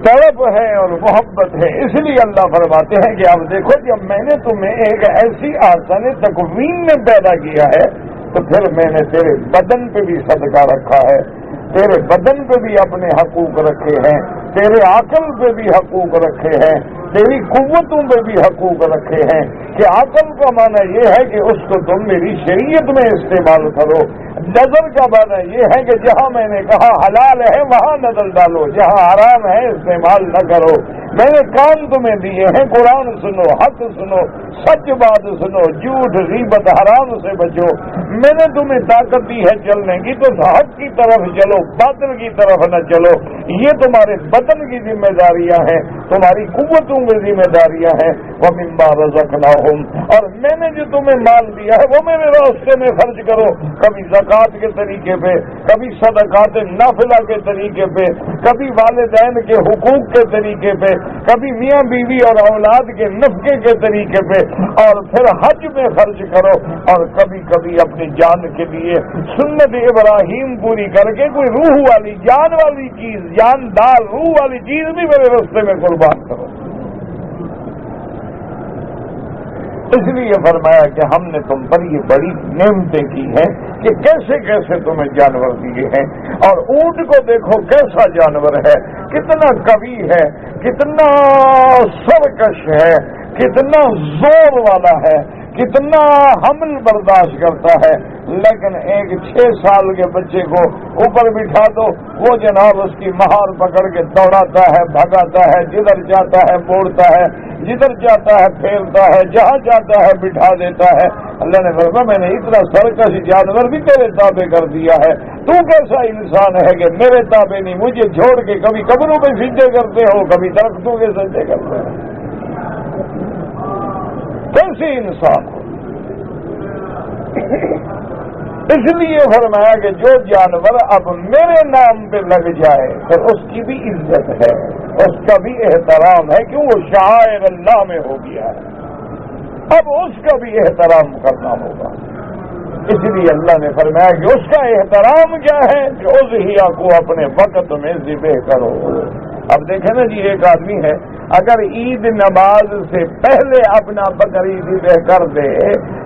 طلب ہے اور محبت ہے. اس لیے اللہ فرماتے ہیں کہ اب دیکھو جب میں نے تمہیں ایک ایسی آسان تکوین میں پیدا کیا ہے تو پھر میں نے تیرے بدن پہ بھی صدقہ رکھا ہے، تیرے بدن پہ بھی اپنے حقوق رکھے ہیں، تیرے عقل پہ بھی حقوق رکھے ہیں، تیری قوتوں میں بھی حقوق رکھے ہیں کہ عقل کا معنی یہ ہے کہ اس کو تم میری شریعت میں استعمال کرو، نظر کا معنی یہ ہے کہ جہاں میں نے کہا حلال ہے وہاں نظر ڈالو، جہاں حرام ہے استعمال نہ کرو۔ میں نے کان تمہیں دیے ہیں، قرآن سنو، حق سنو، سچ بات سنو، جھوٹ غیبت حرام سے بچو۔ میں نے تمہیں طاقت دی ہے چلنے کی تو حق کی طرف چلو، باطل کی طرف نہ چلو۔ یہ تمہارے بدن کی ذمہ داریاں ہیں، تمہاری قوتوں کی ذمہ داریاں ہیں۔ وَمِمَّا رَزَقْنَاهُمْ، اور میں نے جو تمہیں مال دیا ہے وہ میرے راستے میں خرچ کرو، کبھی زکوٰۃ کے طریقے پہ، کبھی صدقات نافلہ کے طریقے پہ، کبھی والدین کے حقوق کے طریقے پہ، کبھی میاں بیوی اور اولاد کے نفقے کے طریقے پہ، اور پھر حج میں خرچ کرو، اور کبھی کبھی اپنی جان کے لیے سنت ابراہیم پوری کر کے کوئی روح والی جان والی چیز، جاندار روح والی چیز بھی میرے راستے میں قربان کرو۔ اس لیے فرمایا کہ ہم نے تم پر یہ بڑی نعمتیں کی ہیں کہ کیسے کیسے تمہیں جانور دیے ہیں۔ اور اونٹ کو دیکھو کیسا جانور ہے، کتنا قوی ہے، کتنا سرکش ہے، کتنا زور والا ہے، کتنا حمل برداشت کرتا ہے، لیکن ایک 6 سال کے بچے کو اوپر بٹھا دو، وہ جناب اس کی مہار پکڑ کے دوڑاتا ہے، بھگاتا ہے، جدھر جاتا ہے موڑتا ہے، جدھر جاتا ہے پھیرتا ہے، جہاں جاتا ہے بٹھا دیتا ہے۔ اللہ نے فرمایا میں نے اتنا سرکش جانور بھی تیرے تابع کر دیا ہے، تو کیسا انسان ہے کہ میرے تابع نہیں، مجھے چھوڑ کے کبھی قبروں پہ سجدے کرتے ہو، کبھی درختوں کے سجدے کرتے ہو، کیسے انسان ہو؟ اس لیے فرمایا کہ جو جانور اب میرے نام پہ لگ جائے پھر اس کی بھی عزت ہے، اس کا بھی احترام ہے، کیوں وہ شاعر اللہ میں ہو گیا ہے، اب اس کا بھی احترام کرنا ہوگا۔ اس لیے اللہ نے فرمایا کہ اس کا احترام کیا ہے کہ اضحیہ کو اپنے وقت میں ذبح کرو۔ اب دیکھیں نا جی، ایک آدمی ہے اگر عید نماز سے پہلے اپنا بکری ذبح کر دے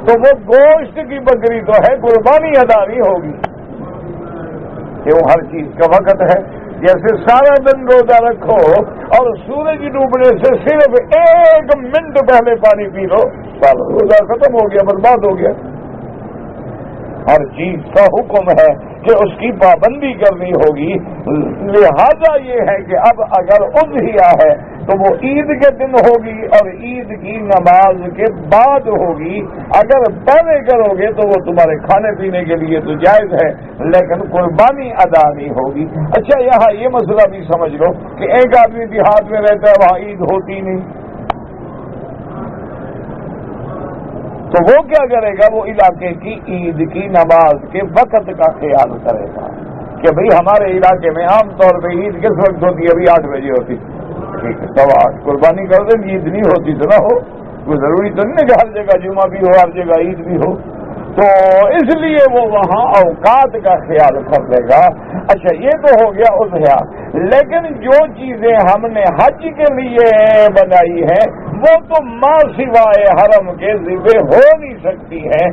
تو وہ گوشت کی بکری تو ہے، قربانی ادا نہیں ہوگی، کیوں ہر چیز کا وقت ہے۔ جیسے سارا دن روزہ رکھو اور سورج ڈوبنے سے صرف 1 منٹ پہلے پانی پی لو، سارا روزہ ختم ہو گیا، برباد ہو گیا۔ ہر چیز کا حکم ہے کہ اس کی پابندی کرنی ہوگی، لہذا یہ ہے کہ اب اگر اضحیہ ہے تو وہ عید کے دن ہوگی اور عید کی نماز کے بعد ہوگی۔ اگر پہلے کرو گے تو وہ تمہارے کھانے پینے کے لیے تو جائز ہے، لیکن قربانی ادا نہیں ہوگی۔ اچھا یہاں یہ مسئلہ بھی سمجھ لو کہ ایک آدمی دیہات میں رہتا ہے، وہاں عید ہوتی نہیں، تو وہ کیا کرے گا؟ وہ علاقے کی عید کی نماز کے وقت کا خیال کرے گا کہ بھئی ہمارے علاقے میں عام طور پہ عید کس وقت ہوتی ہے؟ ابھی 8 بجے ہوتی، ٹھیک ہے 8:15 قربانی کر دیں، عید نہیں ہوتی تو نہ ہو، کوئی ضروری تو نہیں کہ ہر جگہ جمعہ بھی ہو، ہر جگہ عید بھی ہو، تو اس لیے وہ وہاں اوقات کا خیال کر لے گا۔ اچھا یہ تو ہو گیا اضحیہ، لیکن جو چیزیں ہم نے حج کے لیے بنائی ہیں وہ تو ما سوائے حرم کے ذبح ہو نہیں سکتی ہیں،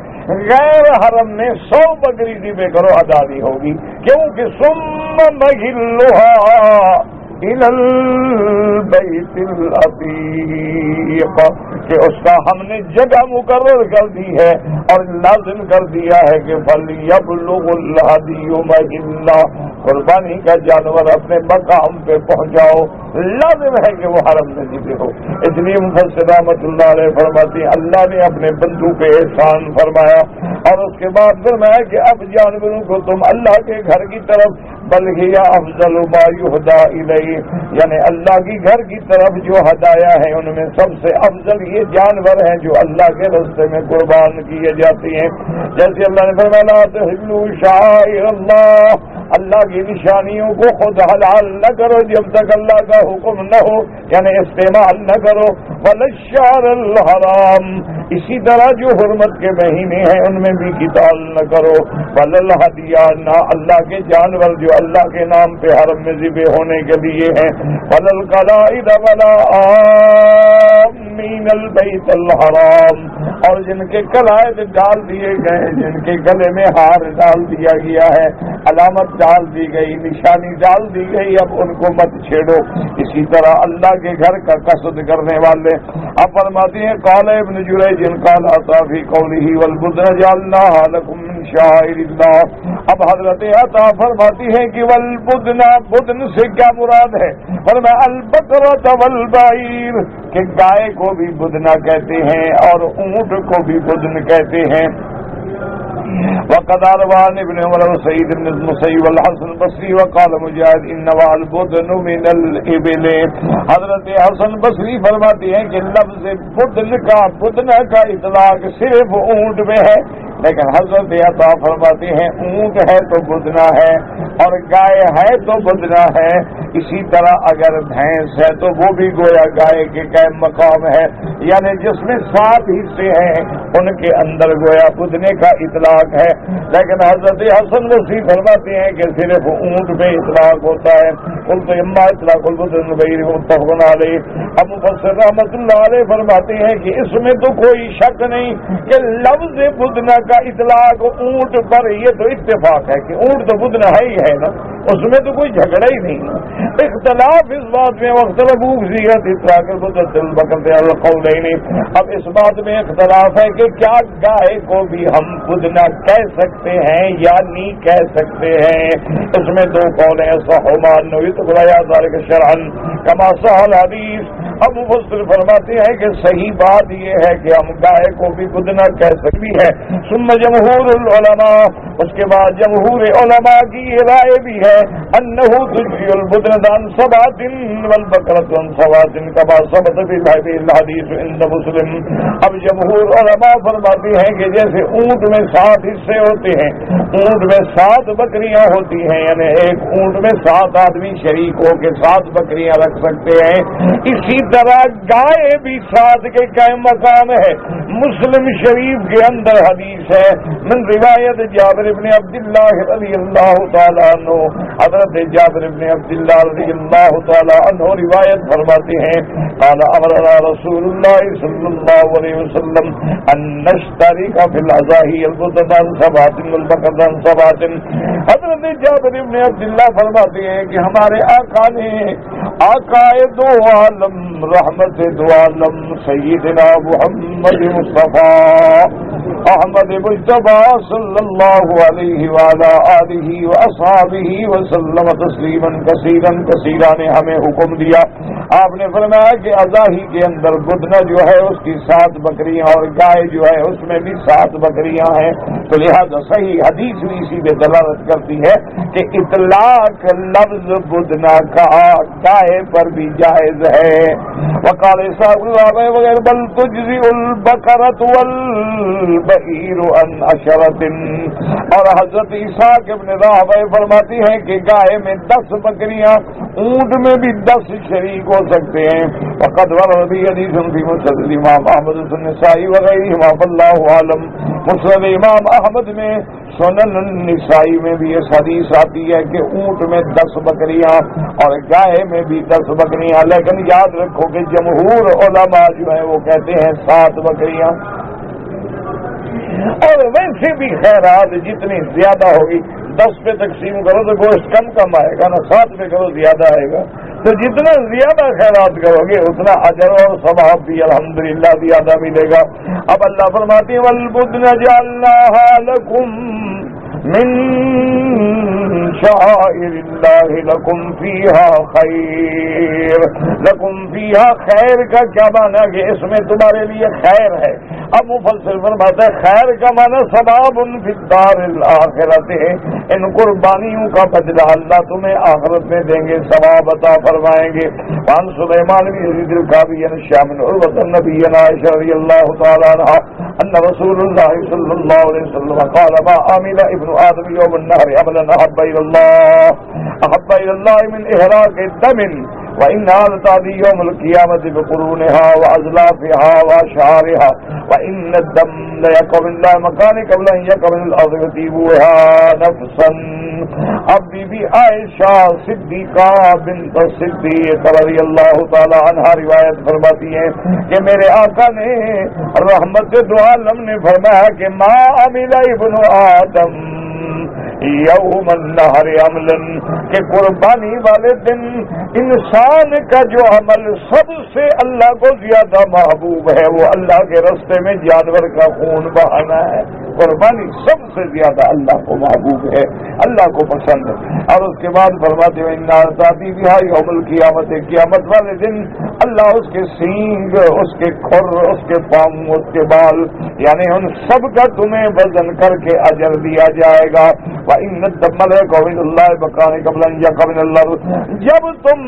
غیر حرم میں 100 بکری ذبح کرو ادا نہیں ہوگی، کیونکہ ثم مہلھا إِلَى الْبَيْتِ الْعَتِيقِ کہ اس کا ہم نے جگہ مقرر کر دی ہے اور لازم کر دیا ہے کہ فَلْيَبْلُغُ الْهَدْيُ مَحِلَّهُ، قربانی کا جانور اپنے مقام پہ پہنچاؤ، لازم ہے کہ وہ حرم میں ذبح ہو۔ اس لیے مفسر رحمۃ اللہ علیہ فرماتے ہیں اللہ نے اپنے بندوں پہ احسان فرمایا اور اس کے بعد فرمایا کہ اب جانوروں کو تم اللہ کے گھر کی طرف بل ہی افضل ما یہدیٰ الیہ، یعنی اللہ کی گھر کی طرف جو ہدایا ہے ان میں سب سے افضل یہ جانور ہیں جو اللہ کے راستے میں قربان کیے جاتے ہیں۔ جیسے اللہ نے فرمایا لا تحلوا شعائر اللہ، اللہ کی نشانیوں کو خود حلال نہ کرو جب تک اللہ کا حکم نہ ہو، یعنی استعمال نہ کرو، والشہر الحرام، اسی طرح جو حرمت کے مہینے ہیں ان میں بھی قتال نہ کرو، والہدیہ، نہ اللہ کے جانور جو اللہ کے نام پہ حرم میں ذبح ہونے کے لیے ہیں، والقلائد ولا آمین البیت الحرام، اور جن کے قلائد ڈال دیے گئے، جن کے گلے میں ہار ڈال دیا گیا ہے، علامت ڈال دی گئی، نشانی ڈال دی گئی، اب ان کو مت چھیڑو۔ اسی طرح اللہ کے گھر کا قصد کرنے والے اب فرماتے ہیں قال ابن جریج قال عطا فی قوله والبدن جعلناها لكم من شعائر اللہ۔ اب حضرت عطا فرماتی ہے کہ والبدن، بدن سے کیا مراد ہے؟ فرمایا البقرۃ والبعیر، کہ گائے کو بھی بدنا کہتے ہیں اور اونٹ کو بھی بدن کہتے ہیں۔ وقد روى عن ابن عمر وسعيد بن المسيب والحسن البصري وقال مجاهد انما البدن من الابل۔ حضرت حسن بصری فرماتے ہیں کہ لفظ بدن کا اطلاق صرف اونٹ میں ہے، لیکن حضرت عطا فرماتے ہیں اونٹ ہے تو بدنا ہے اور گائے ہے تو بدنا ہے۔ اسی طرح اگر بھینس ہے تو وہ بھی گویا گائے کے قائم مقام ہے، یعنی جس میں 7 حصے ہیں ان کے اندر گویا بدنے کا اطلاق ہے۔ لیکن حضرت حسن بصری فرماتے ہیں کہ صرف اونٹ میں اطلاق ہوتا ہے۔ قلت اما اطلاق البدن غیر متفق علیہ۔ اب مفسر رحمۃ اللہ علیہ فرماتے ہیں کہ اس میں تو کوئی شک نہیں کہ لفظ بدنا کا اطلاق اونٹ پر، یہ تو اتفاق ہے کہ اونٹ تو بدنا ہے ہی ہے نا، اس میں تو کوئی جھگڑا ہی نہیں۔ اختلاف اس بات میں واختلفوا فی اطلاق البدن بقرۃ القولین، اب اس بات میں اختلاف ہے کہ کیا گائے کو بھی ہم بدنا کہہ سکتے ہیں یا نہیں کہہ سکتے ہیں۔ اس میں 2 قول ہیں، صحمان نویت بلایا ذالک شرعن کما صح الحدیث۔ اب مفسر فرماتے ہیں کہ صحیح بات یہ ہے کہ ہم گائے کو بھی بدنا کہہ سکتی ہے۔ ثم جمہور العلماء، اس کے بعد جمہور علماء کی یہ رائے بھی ہے انہ تجزی البدن عن 7 والبقرۃ عن 7 کما ثبت فی الحدیث عند مسلم۔ اب جمہور علماء فرماتے ہیں کہ جیسے اونٹ میں 7 حصے ہوتے ہیں، اونٹ میں 7 بکریاں ہوتی ہیں، یعنی ایک اونٹ میں 7 آدمی شریک ہو کے 7 بکریاں رکھ سکتے ہیں، اسی طرح گائے بھی 7 کے قائم مقام ہے۔ مسلم شریف کے اندر حدیث ہے من روایت جابر بن عبداللہ رضی اللہ تعالیٰ عنہ، حضرت جابر بن عبداللہ رضی اللہ تعالیٰ عنہ روایت فرماتے ہیں قال امرنا رسول اللہ صلی اللہ علیہ وسلم ان نشترک فی الاضاحی البدن عن 7 والبقرۃ عن 7۔ حضرت جابر بن عبداللہ فرماتے ہیں کہ ہمارے آقا نے، آقائے 2 عالم رحمت 2 عالم سیدنا محمد مصطفیٰ احمد مجتبی صلی اللہ علیہ وعلی آلہ واصحابہ وسلم تسلیما کثیرا کثیرا نے ہمیں حکم دیا۔ آپ نے فرمایا کہ اضاحی کے اندر بدنہ جو ہے اس کی 7 بکریاں اور گائے جو ہے اس میں بھی 7 بکریاں ہیں، تو لہذا صحیح حدیث بھی اسی پہ دلالت کرتی ہے کہ اطلاق لفظ بدنہ کا گائے پر بھی جائز ہے۔ وقال صاحب اللہ وغیرہ بل تجزی البقرۃ والبعیر عن 10۔ اور حضرت اسحاق ابن راہویہ فرماتی ہیں کہ گائے میں 10 بکریاں، اونٹ میں بھی 10 شریک ہو سکتے ہیں۔ وقد ورد بھی حدیث فی مسند امام احمد النسائی وغیرہ واللہ عالم۔ مسند امام احمد میں، سنن النسائی میں بھی اس حدیث آتی ہے کہ اونٹ میں 10 بکریاں اور گائے میں بھی 10 بکریاں، لیکن یاد رکھو کہ جمہور علماء جو ہیں وہ کہتے ہیں 7 بکریاں۔ اور ویسے بھی خیرات جتنی زیادہ ہوگی 10 پہ تقسیم کرو تو گوشت کم آئے گا نا، 7 پہ کرو زیادہ آئے گا، تو جتنا زیادہ خیرات کرو گے اتنا اجر اور ثواب بھی الحمدللہ زیادہ ملے گا۔ اب اللہ فرماتے ہیں والبدن جعلناها لکم من شعائر اللہ لکم فیہا خیر۔ لکم فیہا خیر کا کیا معنی کہ اس میں تمہارے لیے خیر ہے۔ اب مفسر فرماتا ہے خیر کا معنی ثواب فی الدار الآخرۃ، ان قربانیوں کا بدلہ اللہ تمہیں آخرت میں دیں گے، ثواب عطا فرمائیں گے۔ وعن سلیمان بن یزید الکعبی عن ہشام بن عروہ عن نبی عائشہ رضی اللہ تعالی عنہا ان رسول اللہ صلی اللہ علیہ وسلم قال ما عمل ابن آدم یوم النحر عملا احب الى اللہ من احراق الدم وإنها لتأتي يوم القيامة بقرونها وأزلافها وأشعارها وإن الدم ليقع من لا مكان قبل أن يقع من الأرض يطيبها نفسا۔ اب بی بی عائشہ صدیقہ بنت صدیق رضی اللہ تعالی عنہ روایت فرماتی ہیں کہ میرے آقا نے رحمت دو عالم نے فرمایا کہ ما عمل ابن آدم یوم النحر عملا، کہ قربانی والے دن انسان کا جو عمل سب سے اللہ کو زیادہ محبوب ہے وہ اللہ کے راستے میں جانور کا خون بہانا ہے۔ قربانی سب سے زیادہ اللہ کو محبوب ہے، اللہ کو پسند ہے۔ اور اس کے بعد فرماتے ہیں انا اعطاتی بہا یوم القیامت، قیامت والے دن اللہ اس کے سینگ، اس کے کھر، اس کے پاؤں، اس کے بال، یعنی ان سب کا تمہیں وزن کر کے اجر دیا جائے گا۔ وَإِنَّ الدَّمَّ لَيَقْعُ مِنَ اللَّهِ بَقَانِ قَبْلَ أَن يَقْعَ مِنَ اللَّهِ، جب تم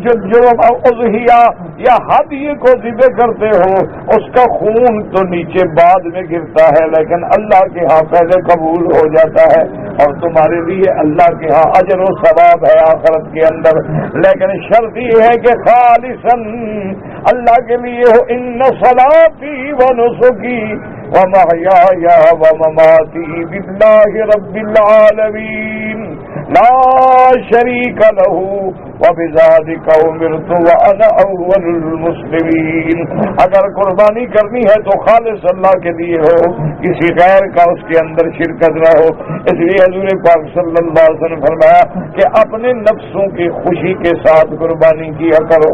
جو اضحیہ یا ہدی کو ذبح کرتے ہو اس کا خون تو نیچے بعد میں گرتا ہے لیکن اللہ کے ہاں پہلے قبول ہو جاتا ہے، اور تمہارے لیے اللہ کے ہاں اجر و ثواب ہے آخرت کے اندر، لیکن شرط یہ ہے کہ خالصاً اللہ کے لیے ہو۔ ان صلاتی و نسکی و محیای و مماتی باللہ رب العالمین لا شریک لہ وبذالک امرت وانا اول المسلمین۔ اگر قربانی کرنی ہے تو خالص اللہ کے لیے ہو، کسی غیر کا اس کے اندر شرکت نہ ہو۔ اس لیے حضور پاک صلی اللہ علیہ وسلم فرمایا کہ اپنے نفسوں کی خوشی کے ساتھ قربانی کیا کرو۔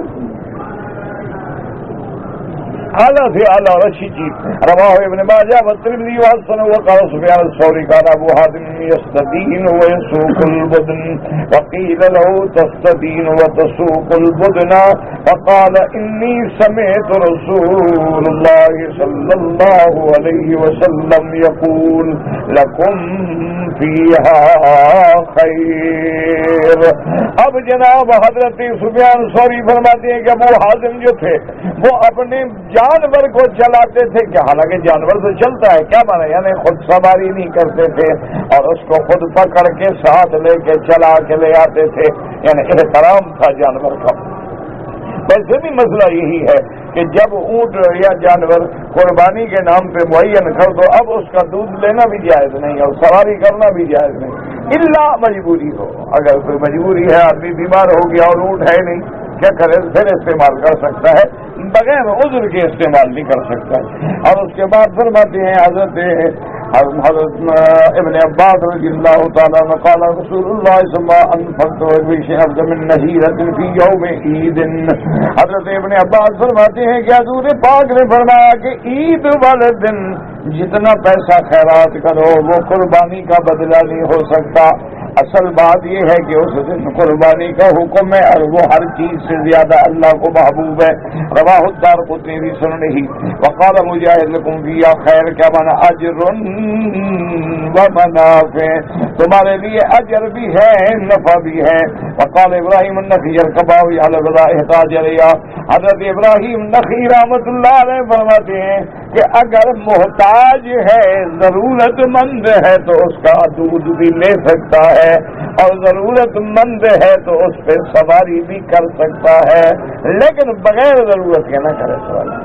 اعلیٰ سے اعلیٰ اور اچھی چیز رواہ ابن ماجہ والترمذی وحسن وقال سفیان الثوری قال ابو حاتم یستدین ویسوق البدن وقیل له تستدین وتسوق البدن فقال انی سمعت رسول اللہ صلی اللہ علیہ وسلم یقول لکم فیہا خیر۔ اب جناب حضرت سفیان ثوری فرماتے ہیں کہ ابو حاتم جو تھے وہ اپنے جانور کو چلاتے تھے، کہ حالانکہ جانور تو چلتا ہے، کیا مانا یعنی خود سواری نہیں کرتے تھے اور اس کو خود پکڑ کے ساتھ لے کے چلا کے لے آتے تھے، یعنی احترام تھا جانور کا۔ ویسے بھی مسئلہ یہی ہے کہ جب اونٹ یا جانور قربانی کے نام پہ معین کر دو اب اس کا دودھ لینا بھی جائز نہیں اور سواری کرنا بھی جائز نہیں، الا مجبوری ہو۔ اگر کوئی مجبوری ہے، آدمی بیمار ہو گیا اور اونٹ ہے نہیں، کیا کرے؟ پھر استعمال کر سکتا ہے، بغیر عذر کے استعمال نہیں کر سکتا ہے۔ اور اس کے بعد فرماتے ہیں حضرت ابن عباس رضی اللہ تعالیٰ عنہ قال رسول اللہ صلی اللہ علیہ وسلم من نذیرۃ فی یوم عید۔ حضرت ابن عباس فرماتے ہیں کہ حضور پاک نے فرمایا کہ عید والے دن جتنا پیسہ خیرات کرو وہ قربانی کا بدلہ نہیں ہو سکتا۔ اصل بات یہ ہے کہ اس دن قربانی کا حکم ہے اور وہ ہر چیز سے زیادہ اللہ کو محبوب ہے۔ رواہ الدارقطنی فی سننہ وقال مجاہد لکم فیہا خیر، کیا مانا اجر و منافع، تمہارے لیے اجر بھی ہے نفع بھی ہے۔ وقال ابراہیم النخعی الکباوی علی الوضاء احتاج علیہ، حضرت ابراہیم نخعی رحمۃ اللہ علیہ فرماتے ہیں کہ اگر محتاج ہے، ضرورت مند ہے تو اس کا دودھ بھی لے سکتا ہے، اور ضرورت مند ہے تو اس پہ سواری بھی کر سکتا ہے، لیکن بغیر ضرورت کے نہ کرے سواری۔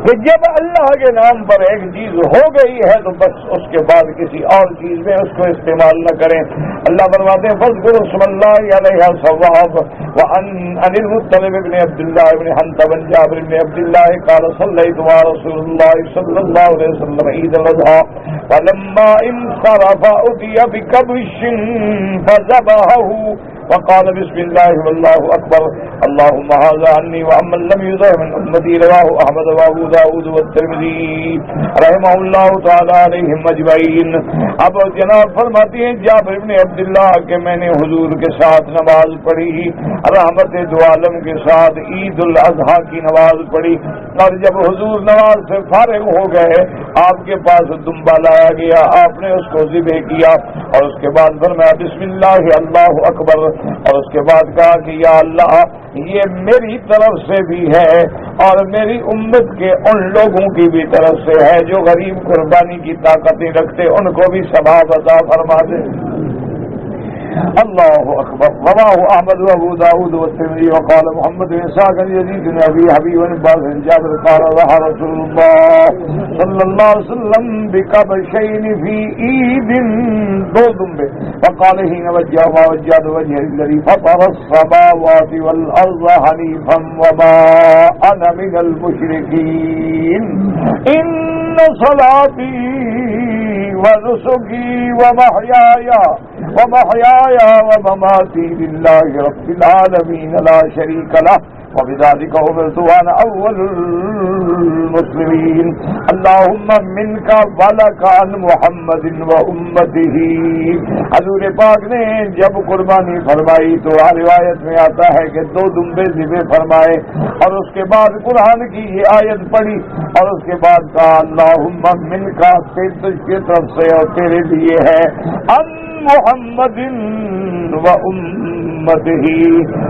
کہ جب اللہ کے نام پر ایک چیز ہو گئی ہے تو بس اس کے بعد کسی اور چیز میں اس کو استعمال نہ کریں۔ اللہ فرماتے ہیں فاذکروا اسم اللہ علیہ صواف وعن المطلب بن عبد الله بن حنطب بن جابر بن عبد الله قال صليت مع رسول الله صلى الله عليه وسلم عيد الاضحى فلما انصرف أتي بكبش فذبحه وقال بسم الله والله اکبر اللهم هذا عني وعمن لم يضع من امتي۔ رواه احمد وابو داود والترمذی رحمہ اللہ تعالی علیہم اجمعین۔ اب جناب فرماتے ہیں جابر بن عبداللہ کہ میں نے حضور کے ساتھ نماز پڑھی، رحمت دو عالم کے ساتھ عید الاضحیٰ کی نماز پڑھی، اور جب حضور نماز سے فارغ ہو گئے آپ کے پاس دمبا لایا گیا، آپ نے اس کو ذبح کیا اور اس کے بعد فرمایا بسم اللہ اللہ اکبر، اور اس کے بعد کہا کہ یا اللہ یہ میری طرف سے بھی ہے اور میری امت کے ان لوگوں کی بھی طرف سے ہے جو غریب قربانی کی طاقت نہیں رکھتے، ان کو بھی ثواب عطا فرما دے۔ اللہ اکبر۔ رواه احمد وابو داود والترمذی وقال محمد بن اسحاق یزید بن ابی حبیب بن باز بن جابر قال ضحى رسول اللہ صلی اللہ علیہ وسلم بکبشین فی عید، دو دمبے، وقال حين وجهت وجه الذي فطر السماوات والارض حنیفا وما انا من المشرکین۔ ان صلاتی ونسکی ومحیای ومماتی للہ رب العالمین لا شریک لہ وبذلك امرت وانا اول المسلمین اللهم منك ولك عن محمد وامته. حضور پاک نے جب قربانی فرمائی تو روایت میں آتا ہے کہ 2 دمبے ذبح فرمائے اور اس کے بعد قرآن کی یہ آیت پڑھی اور اس کے بعد کہا اللهم منك تجھ کی طرف سے اور تیرے لیے ہے ان محمد وامته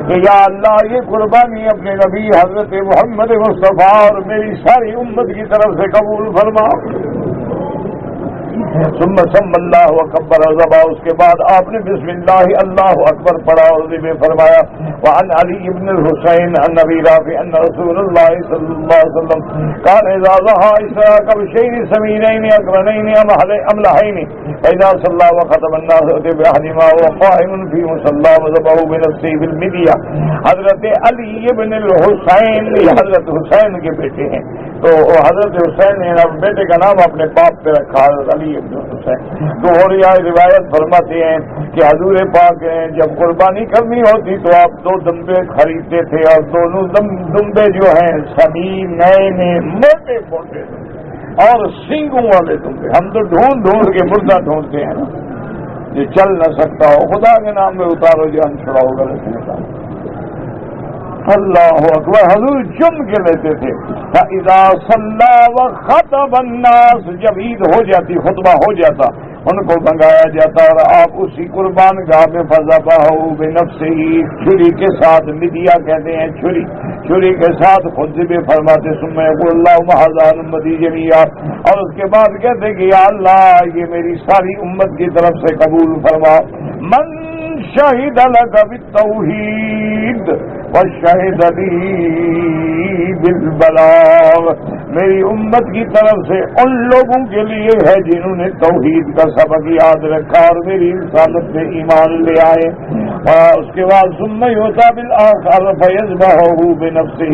کہ یا اللہ یہ قربانی اپنے نبی حضرت محمد مصطفیٰ اور میری ساری امت کی طرف سے قبول فرما. ثم سم اللہ اکبر ذبح. اس کے بعد آپ نے بسم اللہ اللہ اکبر پڑھا اور ذبح فرمایا. وعن علی بن الحسین عن ابی رافع ان رسول اللہ صلی اللہ علیہ وسلم قال اذا ضحى اشراك بشيء سمينين اقرنين املحين فاذا صلى وختم الناس باحدهما وهو قائم في مصلى وذبحه بنفسه بالمدية. حضرت علی بن الحسین حضرت حسین کے بیٹے ہیں تو حضرت حسین نے بیٹے کا نام اپنے باپ پہ رکھا حضرت علی ابن حسین. تو اور یہ روایت فرماتے ہیں کہ حضور پاک جب قربانی کرنی ہوتی تو آپ 2 دمبے خریدتے تھے اور دونوں دمبے جو ہیں سمین نئے موٹے موٹے اور سینگوں والے دمبے. ہم تو ڈھونڈ کے مردہ ڈھونڈتے ہیں نا یہ چل نہ سکتا ہو خدا کے نام میں اتارو جان چھڑاؤ غلط نکال. اللہ اکبر. حضور چن کے لیتے تھے. اذا صلی وخطب الناس جب عید ہو جاتی خطبہ ہو جاتا ان کو بنگایا جاتا اور آپ اسی قربان گاہ میں فذبحہ بنفسہ چھری کے ساتھ مدیہ کہتے ہیں چھری کے ساتھ خود ذبح فرماتے. ثم یقول اللہم ھذا امتی جمیعا اور اس کے بعد کہتے کہ یا اللہ یہ میری ساری امت کی طرف سے قبول فرما. من شہد لک بالتوحید وشہد لی بالبلاغ. میری امت کی طرف سے ان لوگوں کے لیے ہے جنہوں نے توحید کا سبق یاد رکھا اور میری رسالت میں ایمان لے آئے. اس کے بعد ثم یؤتی بالآخر فیذبحہ بنفسہ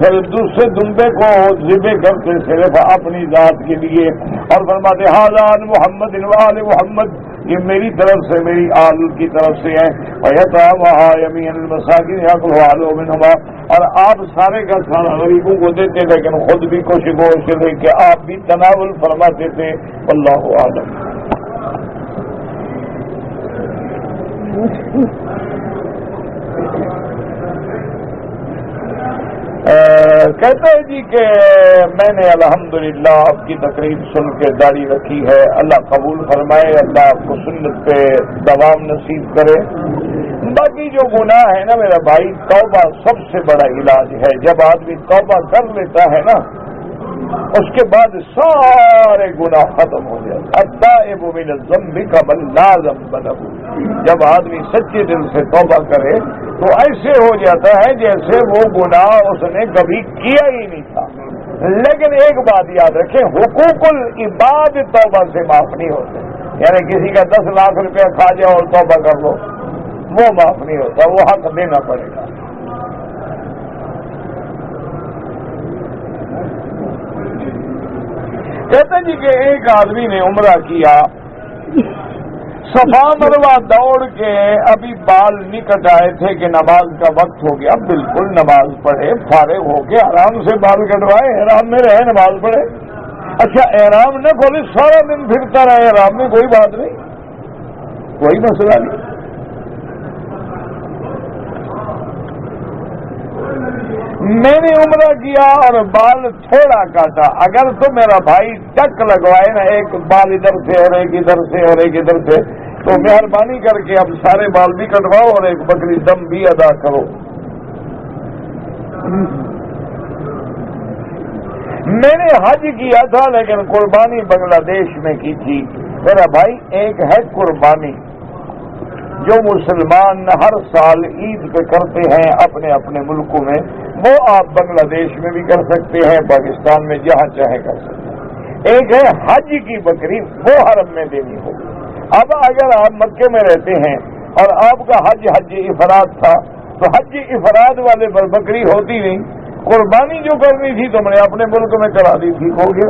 پھر دوسرے دمبے کو ذبح کرتے صرف اپنی ذات کے لیے اور فرماتے ھذا عن محمد وآل محمد یہ میری طرف سے میری آل کی طرف سے ہے. وَيَطْعَمُهَا يَمِينَ الْمَسَاكِينِ يَأْكُلُهَا عَدُوٌّ مِّنْهُمَا اور آپ سارے کا کھانا غریبوں کو دیتے لیکن خود بھی کچھ گوشت لے کے آپ بھی تناول فرماتے تھے. واللہ اعلم. کہتے ہیں جی کہ میں نے الحمدللہ آپ کی تقریر سن کے داڑھی رکھی ہے. اللہ قبول فرمائے. اللہ آپ کو سنت پہ دوام نصیب کرے. باقی جو گناہ ہے نا میرا بھائی توبہ سب سے بڑا علاج ہے. جب آدمی توبہ کر لیتا ہے نا اس کے بعد سارے گناہ ختم ہو جاتے. التائب من الذنب کمن لا ذنب له. جب آدمی سچے دل سے توبہ کرے تو ایسے ہو جاتا ہے جیسے وہ گناہ اس نے کبھی کیا ہی نہیں تھا. لیکن ایک بات یاد رکھیں حقوق العباد توبہ سے معاف نہیں ہوتے. یعنی کسی کا 10 لاکھ روپیہ کھا جاؤ اور توبہ کر لو وہ معاف نہیں ہوتا. وہ حق دینا پڑے گا. کہتے جی کہ ایک آدمی نے عمرہ کیا صفا مروہ دوڑ کے ابھی بال نہیں کٹائے تھے کہ نماز کا وقت ہو گیا. بالکل نماز پڑھے فارغ ہو کے آرام سے بال کٹوائے احرام میں رہے نماز پڑھے. اچھا احرام نہ کھولے سارا دن پھرتا رہے احرام میں کوئی بات نہیں کوئی مسئلہ نہیں. میں نے عمرہ کیا اور بال تھوڑا کاٹا. اگر تو میرا بھائی ٹک لگوائے نا ایک بال ادھر سے اور ایک ادھر سے اور ایک ادھر سے تو مہربانی کر کے اب سارے بال بھی کٹواؤ اور ایک بکری دم بھی ادا کرو. میں نے حج کیا تھا لیکن قربانی بنگلہ دیش میں کی تھی. میرا بھائی ایک ہے قربانی جو مسلمان ہر سال عید پہ کرتے ہیں اپنے اپنے ملکوں میں وہ آپ بنگلہ دیش میں بھی کر سکتے ہیں پاکستان میں جہاں چاہے کر سکتے ہیں. ایک ہے حج کی بکری وہ حرم میں دینی ہوگی. اب اگر آپ مکے میں رہتے ہیں اور آپ کا حج افراد تھا تو حج افراد والے پر بکری ہوتی نہیں. قربانی جو کرنی تھی تو میں نے اپنے ملک میں کرا دی. ٹھیک ہو گیا.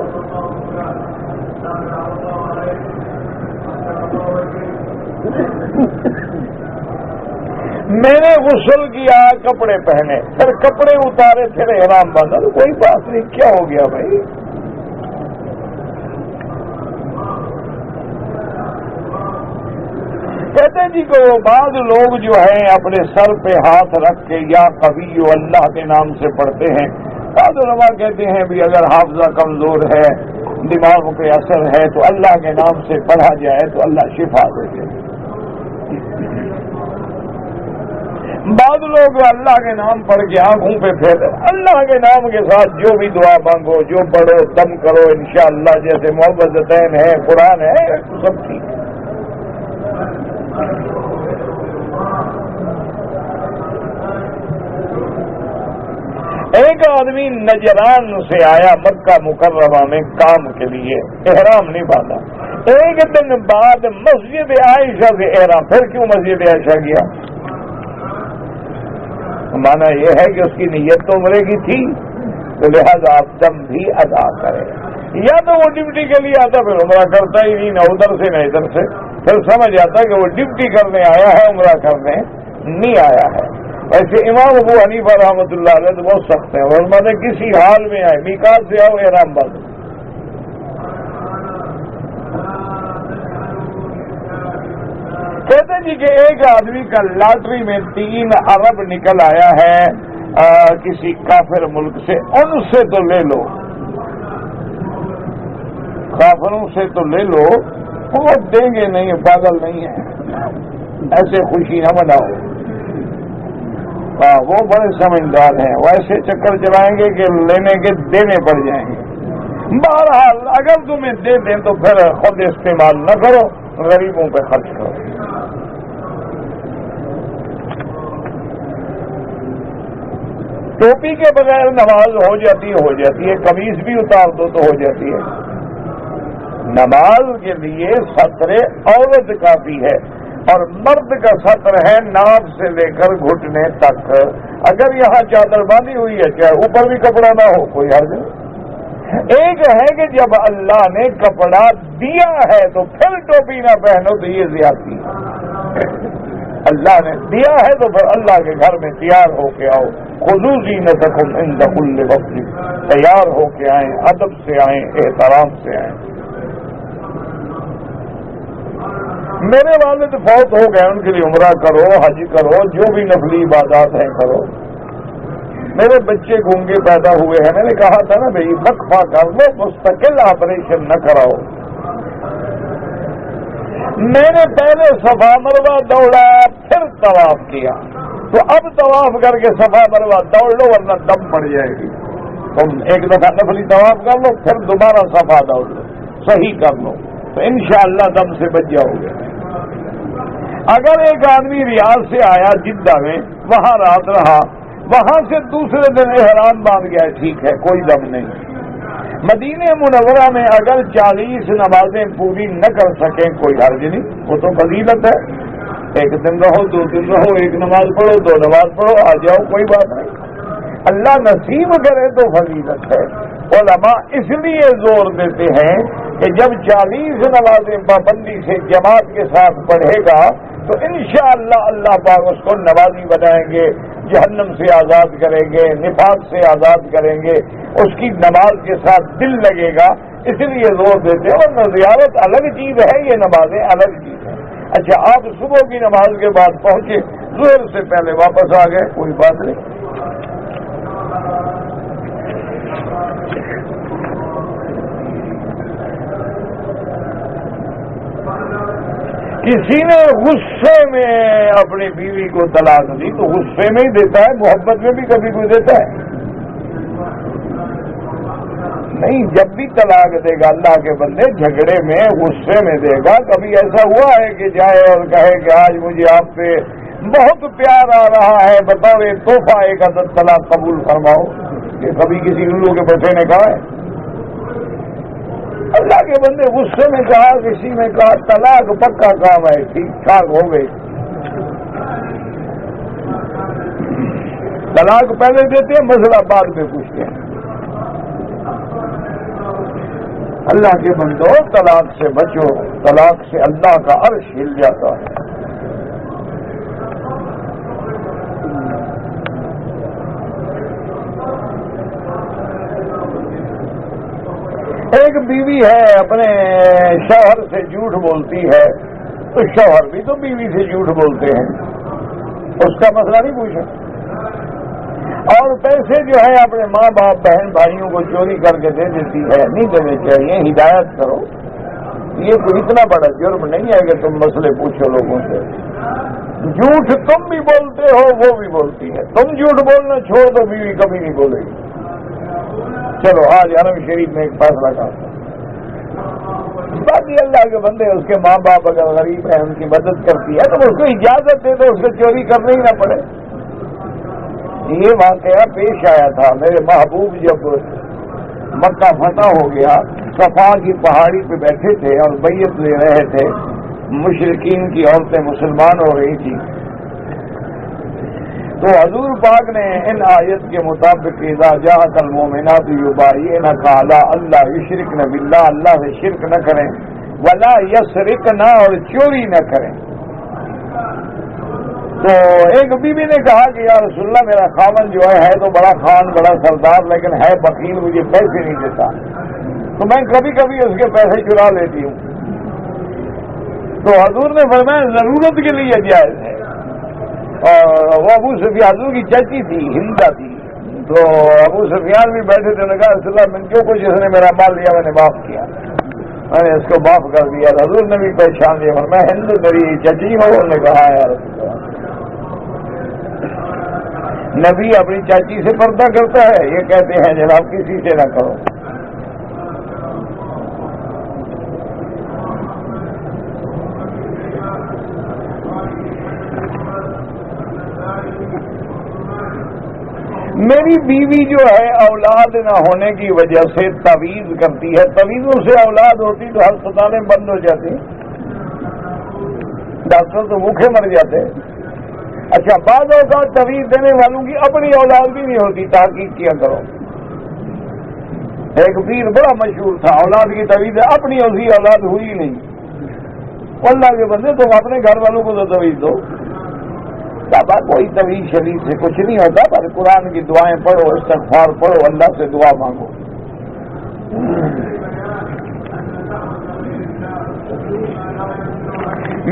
میں نے غسل کیا، کپڑے پہنے، پھر کپڑے اتارے، پھر احرام باندھا، تو کوئی بات نہیں، کیا ہو گیا بھائی؟ کہتے جی کہ بعض لوگ جو ہیں اپنے سر پہ ہاتھ رکھ کے یا قوی اللہ کے نام سے پڑھتے ہیں. بعض علماء کہتے ہیں بھی اگر حافظہ کمزور ہے، دماغ پہ اثر ہے، تو اللہ کے نام سے پڑھا جائے تو اللہ شفا دے. بعض لوگ اللہ کے نام پڑھ کے آنکھوں پہ پھیر، اللہ کے نام کے ساتھ جو بھی دعا مانگو، جو پڑھو، دم کرو، انشاءاللہ جیسے معوذتین ہے، قرآن ہے، سب ٹھیک. ایک آدمی نجران سے آیا مکہ مکرمہ میں کام کے لیے، احرام نہیں باندھا. ایک دن بعد مسجد عائشہ سے احرام. پھر کیوں مسجد عائشہ گیا؟ مانا یہ ہے کہ اس کی نیت تو عمرے کی تھی، تو لہذا آپ دم بھی ادا کریں. یا تو وہ ڈیوٹی کے لیے آتا پھر عمرہ کرتا ہی نہیں، نہ ادھر سے نہ ادھر سے، پھر سمجھ آتا کہ وہ ڈیوٹی کرنے آیا ہے، عمرہ کرنے نہیں آیا ہے. ایسے امام ابو حنیفہ رحمۃ اللہ علیہ تو بہت سخت ہیں، اور میں نے کسی حال میں آئے، میقات سے آؤ، احرام باندھو. کہتے جی کہ ایک آدمی کا لاٹری میں 3 ارب نکل آیا ہے کسی کافر ملک سے. ان سے تو لے لو، کافروں سے تو لے لو، وہ دیں گے نہیں، پاگل نہیں ہے، ایسے خوشی نہ مناؤ. وہ بڑے سمجھدار ہیں، وہ ایسے چکر چلائیں گے کہ لینے کے دینے پڑ جائیں گے. بہرحال اگر تمہیں دے دیں تو پھر خود استعمال نہ کرو، غریبوں پہ خرچ کرو. ٹوپی کے بغیر نماز ہو جاتی ہے، قمیص بھی اتار دو تو ہو جاتی ہے. نماز کے لیے سطر عورت کافی ہے، اور مرد کا سطر ہے ناف سے لے کر گھٹنے تک. اگر یہاں چادر باندھی ہوئی ہے، چاہے اوپر بھی کپڑا نہ ہو، کوئی حرج نہیں. ایک ہے کہ جب اللہ نے کپڑا دیا ہے تو پھر ٹوپی نہ پہنو تو یہ زیادتی ہے. اللہ نے دیا ہے تو پھر اللہ کے گھر میں تیار ہو کے آؤ. خذوا زینتکم عند کل وقت، تیار ہو کے آئیں، ادب سے آئیں، احترام سے آئیں. میرے والد فوت ہو گئے، ان کے لیے عمرہ کرو، حج کرو، جو بھی نفلی عبادات ہیں کرو. میرے بچے گونگے پیدا ہوئے ہیں، میں نے کہا تھا نا بھائی وقفہ کر لو، مستقل آپریشن نہ کراؤ. میں نے پہلے صفا مروہ دوڑا، پھر طواف کیا، تو اب طواف کر کے صفا مروہ دوڑ لو ورنہ دم پڑ جائے گی. تم ایک دفعہ نفلی طواف کر لو، پھر دوبارہ صفا دوڑ لو، صحیح کر لو، تو انشاءاللہ دم سے بچ جاؤ گے. اگر ایک آدمی ریاض سے آیا جدہ میں، وہاں رات رہا، وہاں سے دوسرے دن احرام باندھ گیا، ٹھیک ہے، کوئی دم نہیں. مدینہ منورہ میں اگر 40 نمازیں پوری نہ کر سکیں کوئی حرج نہیں، وہ تو فضیلت ہے. ایک دن رہو، 2 دن رہو، 1 نماز پڑھو، 2 نماز پڑھو، آ جاؤ، کوئی بات نہیں. اللہ نصیب کرے تو فضیلت ہے. علماء اس لیے زور دیتے ہیں کہ جب 40 نمازیں پابندی سے جماعت کے ساتھ پڑھے گا تو انشاءاللہ اللہ پاک اس کو نمازی بنائیں گے، جہنم سے آزاد کریں گے، نفاق سے آزاد کریں گے، اس کی نماز کے ساتھ دل لگے گا. اس لیے زور دیتے ہیں. اور زیارت الگ چیز ہے، یہ نمازیں الگ چیز ہیں. اچھا، آپ صبح کی نماز کے بعد پہنچے، ظہر سے پہلے واپس آ گئے، کوئی بات نہیں. کسی نے غصے میں اپنی بیوی کو طلاق دی تو غصے میں ہی دیتا ہے، محبت میں بھی کبھی کوئی دیتا ہے نہیں. جب بھی طلاق دے گا اللہ کے بندے جھگڑے میں غصے میں دے گا. کبھی ایسا ہوا ہے کہ جائے اور کہے کہ آج مجھے آپ سے بہت پیار آ رہا ہے، بطور تحفہ ایک عدد طلاق قبول فرماؤ؟ کہ کبھی کسی الو کے بیٹے نے کہا ہے؟ اللہ کے بندے غصے میں کہا، کسی نے کہا طلاق پکا کام ہے، ٹھیک ٹھاک ہو گئی. طلاق پہلے دیتے ہیں، مسئلہ بعد میں پوچھتے ہیں. اللہ کے بندو طلاق سے بچو، طلاق سے اللہ کا عرش ہل جاتا ہے۔ ایک بیوی ہے اپنے شوہر سے جھوٹ بولتی ہے تو شوہر بھی تو بیوی سے جھوٹ بولتے ہیں، اس کا مسئلہ نہیں پوچھا، اور پیسے جو ہے اپنے ماں باپ بہن بھائیوں کو چوری کر کے دے دیتی ہے، نہیں دینے چاہیے، ہدایت کرو۔ یہ کوئی اتنا بڑا جرم نہیں ہے کہ تم مسئلے پوچھو لوگوں سے۔ جھوٹ تم بھی بولتے ہو، وہ بھی بولتی ہے، تم جھوٹ بولنا چھوڑ دو، بیوی کبھی نہیں بولے گی۔ چلو آج حرم شریف میں ایک فیصلہ کرتا ہوں، باقی اللہ کے بندے اس کے ماں باپ اگر غریب ہیں ان کی مدد کرتی ہے تو اس کو اجازت دے دو، اس کو چوری کرنے ہی نہ پڑے۔ یہ واقعہ پیش آیا تھا، میرے محبوب جب مکہ فتح ہو گیا، صفا کی پہاڑی پہ بیٹھے تھے اور بیعت لے رہے تھے، مشرکین کی عورتیں مسلمان ہو رہی تھی، تو حضور پاک نے ان آیت کے مطابق اذا جاءک المؤمنات یبایعنک علی اللہ یشرکن باللہ، اللہ سے شرک نہ کریں، ولا یسرقن، اور چوری نہ کریں۔ تو ایک بیوی نے کہا کہ یا رسول اللہ میرا خاوند جو ہے تو بڑا خان بڑا سردار لیکن ہے بخیل، مجھے پیسے نہیں دیتا، تو میں کبھی کبھی اس کے پیسے چرا لیتی ہوں۔ تو حضور نے فرمایا ضرورت کے لیے جائز ہے، اور وہ ابو سفیان حضور کی چچی تھی، ہندا تھی، تو ابو سفیان بھی بیٹھے تھے، کہا رسول اللہ میں جو کچھ اس نے میرا مال لیا میں نے معاف کیا، میں نے اس کو معاف کر دیا۔ حضور نے بھی پہچان لیا، میں ہندو میری چچی ہوں، انہوں نے کہا یا رسول اللہ نبی اپنی چاچی سے پردہ کرتا ہے؟ یہ کہتے ہیں جناب کسی سے نہ کرو۔ میری بیوی جو ہے اولاد نہ ہونے کی وجہ سے تعویذ کرتی ہے، تعویذوں سے اولاد ہوتی تو ہسپتالیں بند ہو جاتی، ڈاکٹر تو بھوکے مر جاتے۔ اچھا، بعض اوقات تعویذ دینے والوں کی اپنی اولاد بھی نہیں ہوتی، تحقیق کیا کرو۔ ایک پیر بڑا مشہور تھا، اولاد کی تعویذ اپنی اسی اولاد ہوئی نہیں۔ اللہ کے بندے تم اپنے گھر والوں کو تو تعویذ دو، بابا کوئی طویل شریف سے کچھ نہیں ہوتا، پر قرآن کی دعائیں پڑھو، استغفار پڑھو، اللہ سے دعا مانگو۔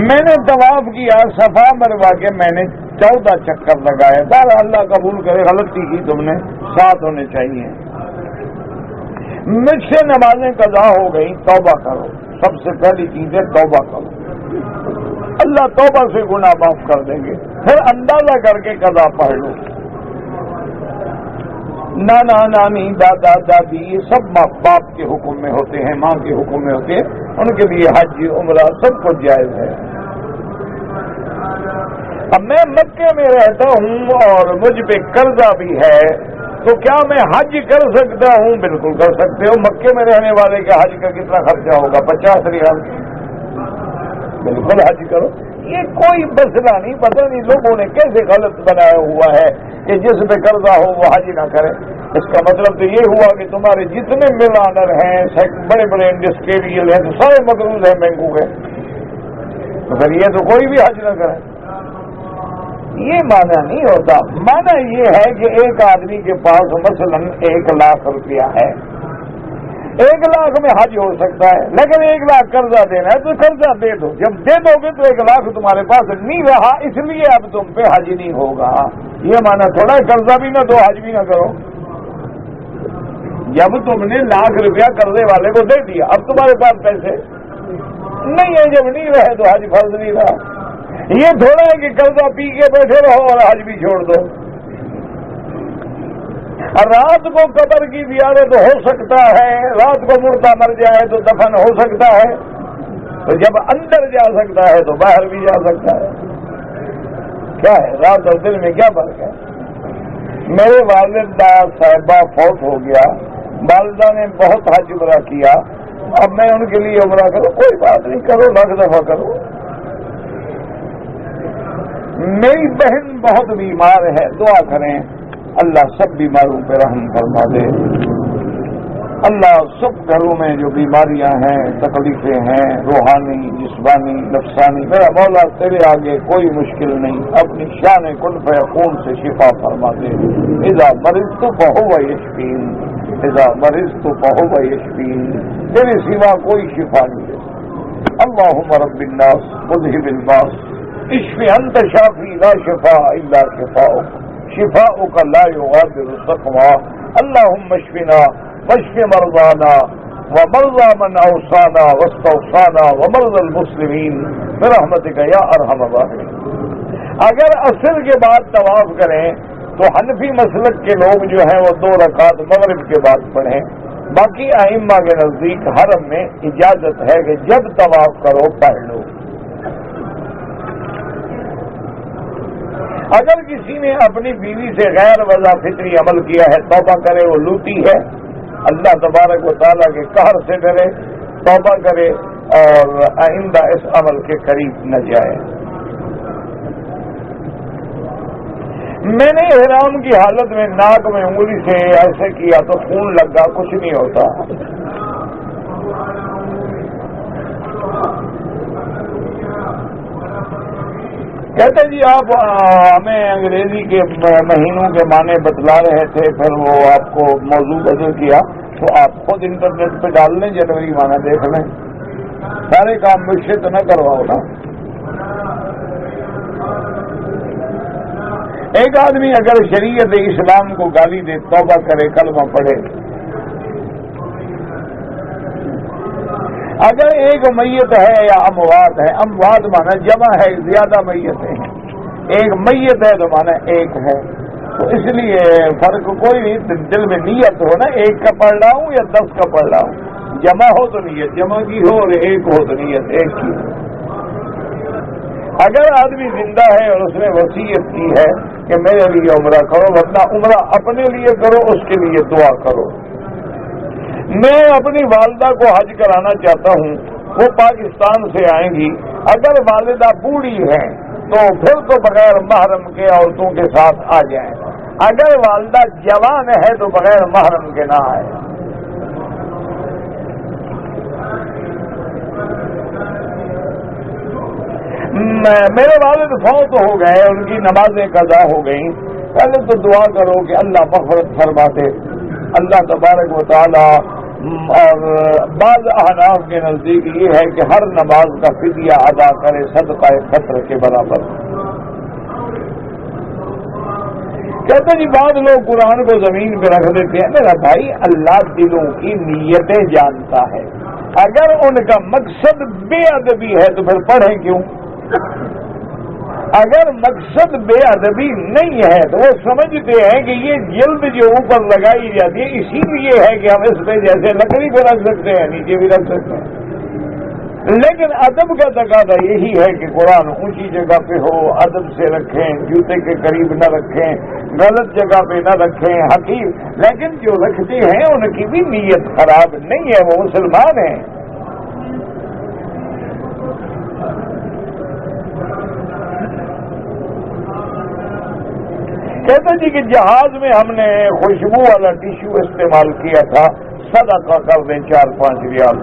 میں نے طواف کیا صفا مروا کے، میں نے 14 چکر لگائے، بار اللہ قبول کرے، غلطی کی تم نے، 7 ہونے چاہیے۔ مجھ سے نمازیں قضا ہو گئی، توبہ کرو، سب سے پہلی چیز ہے توبہ کرو، اللہ توبہ سے گناہ معاف کر دیں گے۔ پھر اندازہ کر کے قضا پڑھ لو۔ نانا نانی دادا دادی یہ سب باپ کے حکم میں ہوتے ہیں، ماں کے حکم میں ہوتے ہیں، ان کے لیے حج عمرہ سب کچھ جائز ہے۔ اب میں مکے میں رہتا ہوں اور مجھ پہ قرضہ بھی ہے، تو کیا میں حج کر سکتا ہوں؟ بالکل کر سکتے ہو۔ مکے میں رہنے والے کے حج کا کتنا خرچہ ہوگا؟ 50 ریال۔ بالکل حج کرو، یہ کوئی مسئلہ نہیں۔ پتہ نہیں لوگوں نے کیسے غلط بنایا ہوا ہے کہ جس پہ قرضہ ہو وہ حج نہ کرے۔ اس کا مطلب تو یہ ہوا کہ تمہارے جتنے ملانر ہیں، بڑے بڑے انڈسٹریل ہیں، تو سارے مقروض ہیں بینکوں کے، تو پھر یہ تو کوئی بھی حج نہ کرے۔ یہ معنی نہیں ہوتا۔ معنی یہ ہے کہ ایک آدمی کے پاس مثلا 1 لاکھ روپیہ ہے، 1 لاکھ میں حج ہو سکتا ہے، لیکن 1 لاکھ قرضہ دینا ہے تو قرضہ دے دو۔ جب دے دو گے تو 1 لاکھ تمہارے پاس نہیں رہا، اس لیے اب تم پہ حج نہیں ہوگا۔ یہ معنی تھوڑا ہے قرضہ بھی نہ دو حج بھی نہ کرو۔ جب تم نے 1 لاکھ روپیہ قرضے والے کو دے دیا، اب تمہارے پاس پیسے نہیں ہے، جب نہیں رہے تو حج فرض نہیں رہا۔ یہ تھوڑا ہے کہ قرضہ پی کے بیٹھے رہو اور حج بھی چھوڑ دو۔ رات کو قبر کی زیارت ہو سکتا ہے، رات کو مردہ مر جائے تو دفن ہو سکتا ہے، تو جب اندر جا سکتا ہے تو باہر بھی جا سکتا ہے۔ کیا ہے رات اور دل میں کیا فرق ہے؟ میرے والدہ صاحبہ فوت ہو گیا، والدہ نے بہت حج عمرہ کیا، اب میں ان کے لیے عمرہ کروں؟ کوئی بات نہیں، کرو، 1 دفعہ کرو۔ میری بہن بہت بیمار ہے، دعا کریں اللہ سب بیماروں پہ رحم فرما دے۔ اللہ سب گھروں میں جو بیماریاں ہیں، تکلیفیں ہیں، روحانی، جسمانی، نفسانی، میرا مولا تیرے آگے کوئی مشکل نہیں، اپنی شان کن فیکون سے شفا فرما دے۔ اذا مرضت فہو یشفین، اذا مرضت فہو یشفین، تیرے سوا کوئی شفا نہیں دے۔ اللہم رب الناس مذہب الباس اشف انت شافی لا شفاء الا شفاؤک، شفاؤک لا یغادر سقما۔ اللہم اشفنا واشف مرضانا ومرضى من اوصانا واستوصانا ومرضى المسلمین برحمتک یا ارحم الراحمین۔ اگر عصر کے بعد طواف کریں تو حنفی مسلک کے لوگ جو ہیں وہ 2 رکعت مغرب کے بعد پڑھیں، باقی ائمہ کے نزدیک حرم میں اجازت ہے کہ جب طواف کرو پڑھ لو۔ اگر کسی نے اپنی بیوی سے غیر وضع فطری عمل کیا ہے توبہ کرے، وہ لوٹی ہے، اللہ تبارک و تعالیٰ کے قہر سے ڈرے، توبہ کرے اور آئندہ اس عمل کے قریب نہ جائے۔ میں نے احرام کی حالت میں ناک میں انگلی سے ایسے کیا تو خون لگا، کچھ نہیں ہوتا۔ کہتے جی آپ ہمیں انگریزی کے مہینوں کے معنی بتلا رہے تھے، پھر وہ آپ کو موضوع بدل کیا، تو آپ خود انٹرنیٹ پہ ڈال لیں، جنوری معنی دیکھ لیں، سارے کام مجھ سے تو نہ کرواؤ نا۔ ایک آدمی اگر شریعت اسلام کو گالی دے، توبہ کرے، کلمہ پڑھے۔ اگر ایک میت ہے یا اموات ہے، اموات مانا جمع ہے، زیادہ میتیں ہیں، ایک میت ہے تو مانا ایک ہے، تو اس لیے فرق کوئی نہیں، دل میں نیت ہو نا، ایک کا پڑھ رہا ہوں یا 10 کا پڑھ رہا ہوں، جمع ہو تو نیت جمع کی ہو اور ایک ہو تو نیت ایک کی ہو۔ اگر آدمی زندہ ہے اور اس نے وصیت کی ہے کہ میرے لیے عمرہ کرو، ورنہ عمرہ اپنے لیے کرو، اس کے لیے دعا کرو۔ میں اپنی والدہ کو حج کرانا چاہتا ہوں، وہ پاکستان سے آئیں گی، اگر والدہ بوڑھی ہیں تو پھر تو بغیر محرم کے عورتوں کے ساتھ آ جائیں، اگر والدہ جوان ہے تو بغیر محرم کے نہ آئے۔ میرے والد فوت ہو گئے، ان کی نمازیں قضا ہو گئیں، پہلے تو دعا کرو کہ اللہ مغفرت فرما دے۔ اللہ تبارک و تعالی، اور بعض احناف کے نزدیک یہ ہے کہ ہر نماز کا فدیہ ادا کرے صدقہ فطر کے برابر۔ کہتے جی بعض لوگ قرآن کو زمین پہ رکھ دیتے ہیں، میرا بھائی اللہ دلوں کی نیتیں جانتا ہے، اگر ان کا مقصد بے ادبی ہے تو پھر پڑھیں کیوں؟ اگر مقصد بے ادبی نہیں ہے تو وہ سمجھتے ہیں کہ یہ جلد جو اوپر لگائی جاتی ہے اسی لیے ہے کہ ہم اس پہ جیسے لکڑی پہ رکھ سکتے ہیں نیچے بھی رکھ سکتے ہیں، لیکن ادب کا تقاضا یہی ہے کہ قرآن اونچی جگہ پہ ہو، ادب سے رکھیں، جوتے کے قریب نہ رکھیں، غلط جگہ پہ نہ رکھیں، حقیر، لیکن جو رکھتے ہیں ان کی بھی نیت خراب نہیں ہے، وہ مسلمان ہیں۔ کہتے جی کہ جہاز میں ہم نے خوشبو والا ٹیشو استعمال کیا تھا، صدقہ کر دیں 4-5 ریال،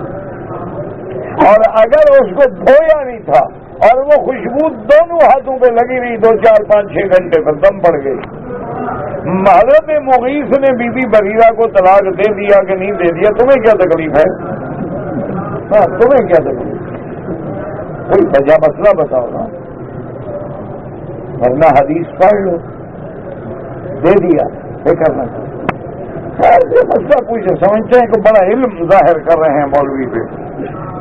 اور اگر اس کو دھویا نہیں تھا اور وہ خوشبو دونوں ہاتھوں پہ لگی رہی 2, 4, 5, 6 گھنٹے پر دم پڑ گئی۔ حضرت مغیث نے بی بی بریرہ کو طلاق دے دیا کہ نہیں دے دیا؟ تمہیں کیا تکلیف ہے؟ ہاں تمہیں کیا تکلیف؟ کوئی وجہ مسئلہ بتاؤ نا، ورنہ حدیث پڑھ لو، دے دیا فکر نہ کرو۔ مسئلہ پوچھے، سمجھتے ہیں کہ بڑا علم ظاہر کر رہے ہیں مولوی پہ۔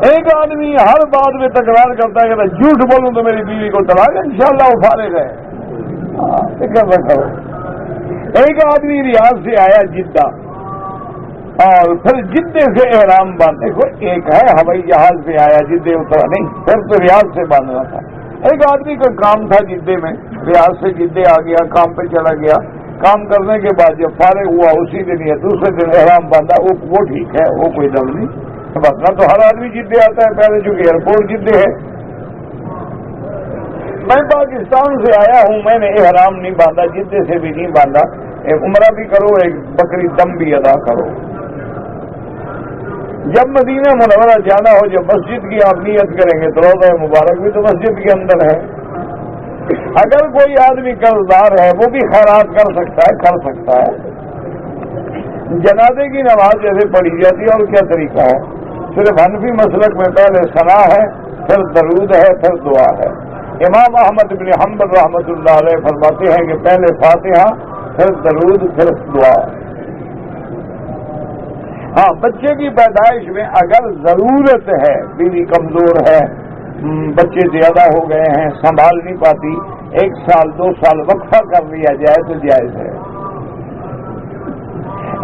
ایک آدمی ہر بات میں تکرار کرتا ہے کہ جھوٹ بولوں تو میری بیوی کو طلاق، انشاءاللہ وہ فارغ ہے، فکر نہ کرو۔ ایک آدمی ریاض سے آیا جدہ، اور پھر جدے سے احرام باندھے، ایک ہے ہوائی جہاز سے آیا جدے اترا نہیں، پھر تو ریاض سے باندھنا تھا۔ ایک آدمی کا کام تھا جدے میں، ریاض سے جدے آ گیا، کام پہ چلا گیا، کام کرنے کے بعد جب فارغ ہوا اسی دن یا دوسرے دن احرام باندھا، وہ ٹھیک ہے، وہ کوئی دم نہیں، ورنہ تو ہر آدمی جدے آتا ہے، پہلے چونکہ ایئرپورٹ جدے ہے۔ میں پاکستان سے آیا ہوں، میں نے احرام نہیں باندھا، جدے سے بھی نہیں باندھا، ایک عمرہ بھی کرو، ایک بکری دم بھی ادا کرو۔ جب مدینہ منورہ جانا ہو، جب مسجد کی آپ نیت کریں گے تو روضہ مبارک بھی تو مسجد کے اندر ہے. اگر کوئی آدمی قرضدار ہے وہ بھی خیرات کر سکتا ہے. جنازے کی نماز جیسے پڑھی جاتی ہے اور کیا طریقہ ہے؟ صرف حنفی مسلک میں پہلے ثنا ہے، پھر درود ہے، پھر دعا ہے. امام احمد بن حنبل رحمۃ اللہ علیہ فرماتے ہیں کہ پہلے فاتحہ، پھر درود، پھر دعا. ہاں، بچے کی پیدائش میں اگر ضرورت ہے، بیوی کمزور ہے، بچے زیادہ ہو گئے ہیں، سنبھال نہیں پاتی، 1 سال 2 سال وقفہ کر لیا جائے تو جائز ہے.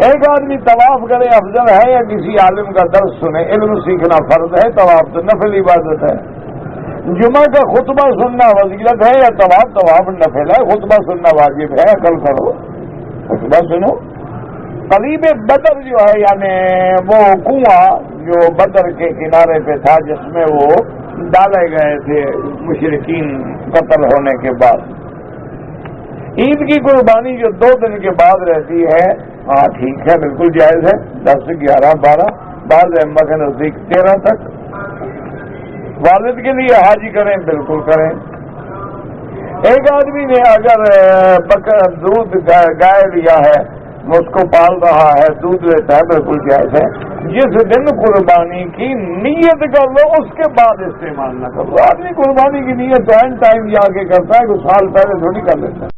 ایک آدمی طواف کرے افضل ہے یا کسی عالم کا درس سنے؟ علم سیکھنا فرض ہے، طواف تو نفل عبادت ہے. جمعہ کا خطبہ سننا فضیلت ہے یا طواف نفل ہے؟ خطبہ سننا واجب ہے، عقل کرو، خطبہ سنو. قریب بدر جو ہے، یعنی وہ کنواں جو بدر کے کنارے پہ تھا جس میں وہ ڈالے گئے تھے مشرکین قتل ہونے کے بعد، عید کی قربانی جو 2 دن کے بعد رہتی ہے، ہاں ٹھیک ہے، بالکل جائز ہے. 10 11 12 بعض ائمہ کے نزدیک 13 تک. والد کے لیے حاجی کریں، بالکل کریں. ایک آدمی نے اگر دودھ گائے لیا ہے، اس کو پال رہا ہے، دودھ لیتا ہے، بالکل جائز ہے. جس دن قربانی کی نیت کر لو اس کے بعد استعمال نہ کرو. آدمی قربانی کی نیت تو اینڈ ٹائم جا کے کرتا ہے، 2 سال پہلے تھوڑی کر لیتا ہے.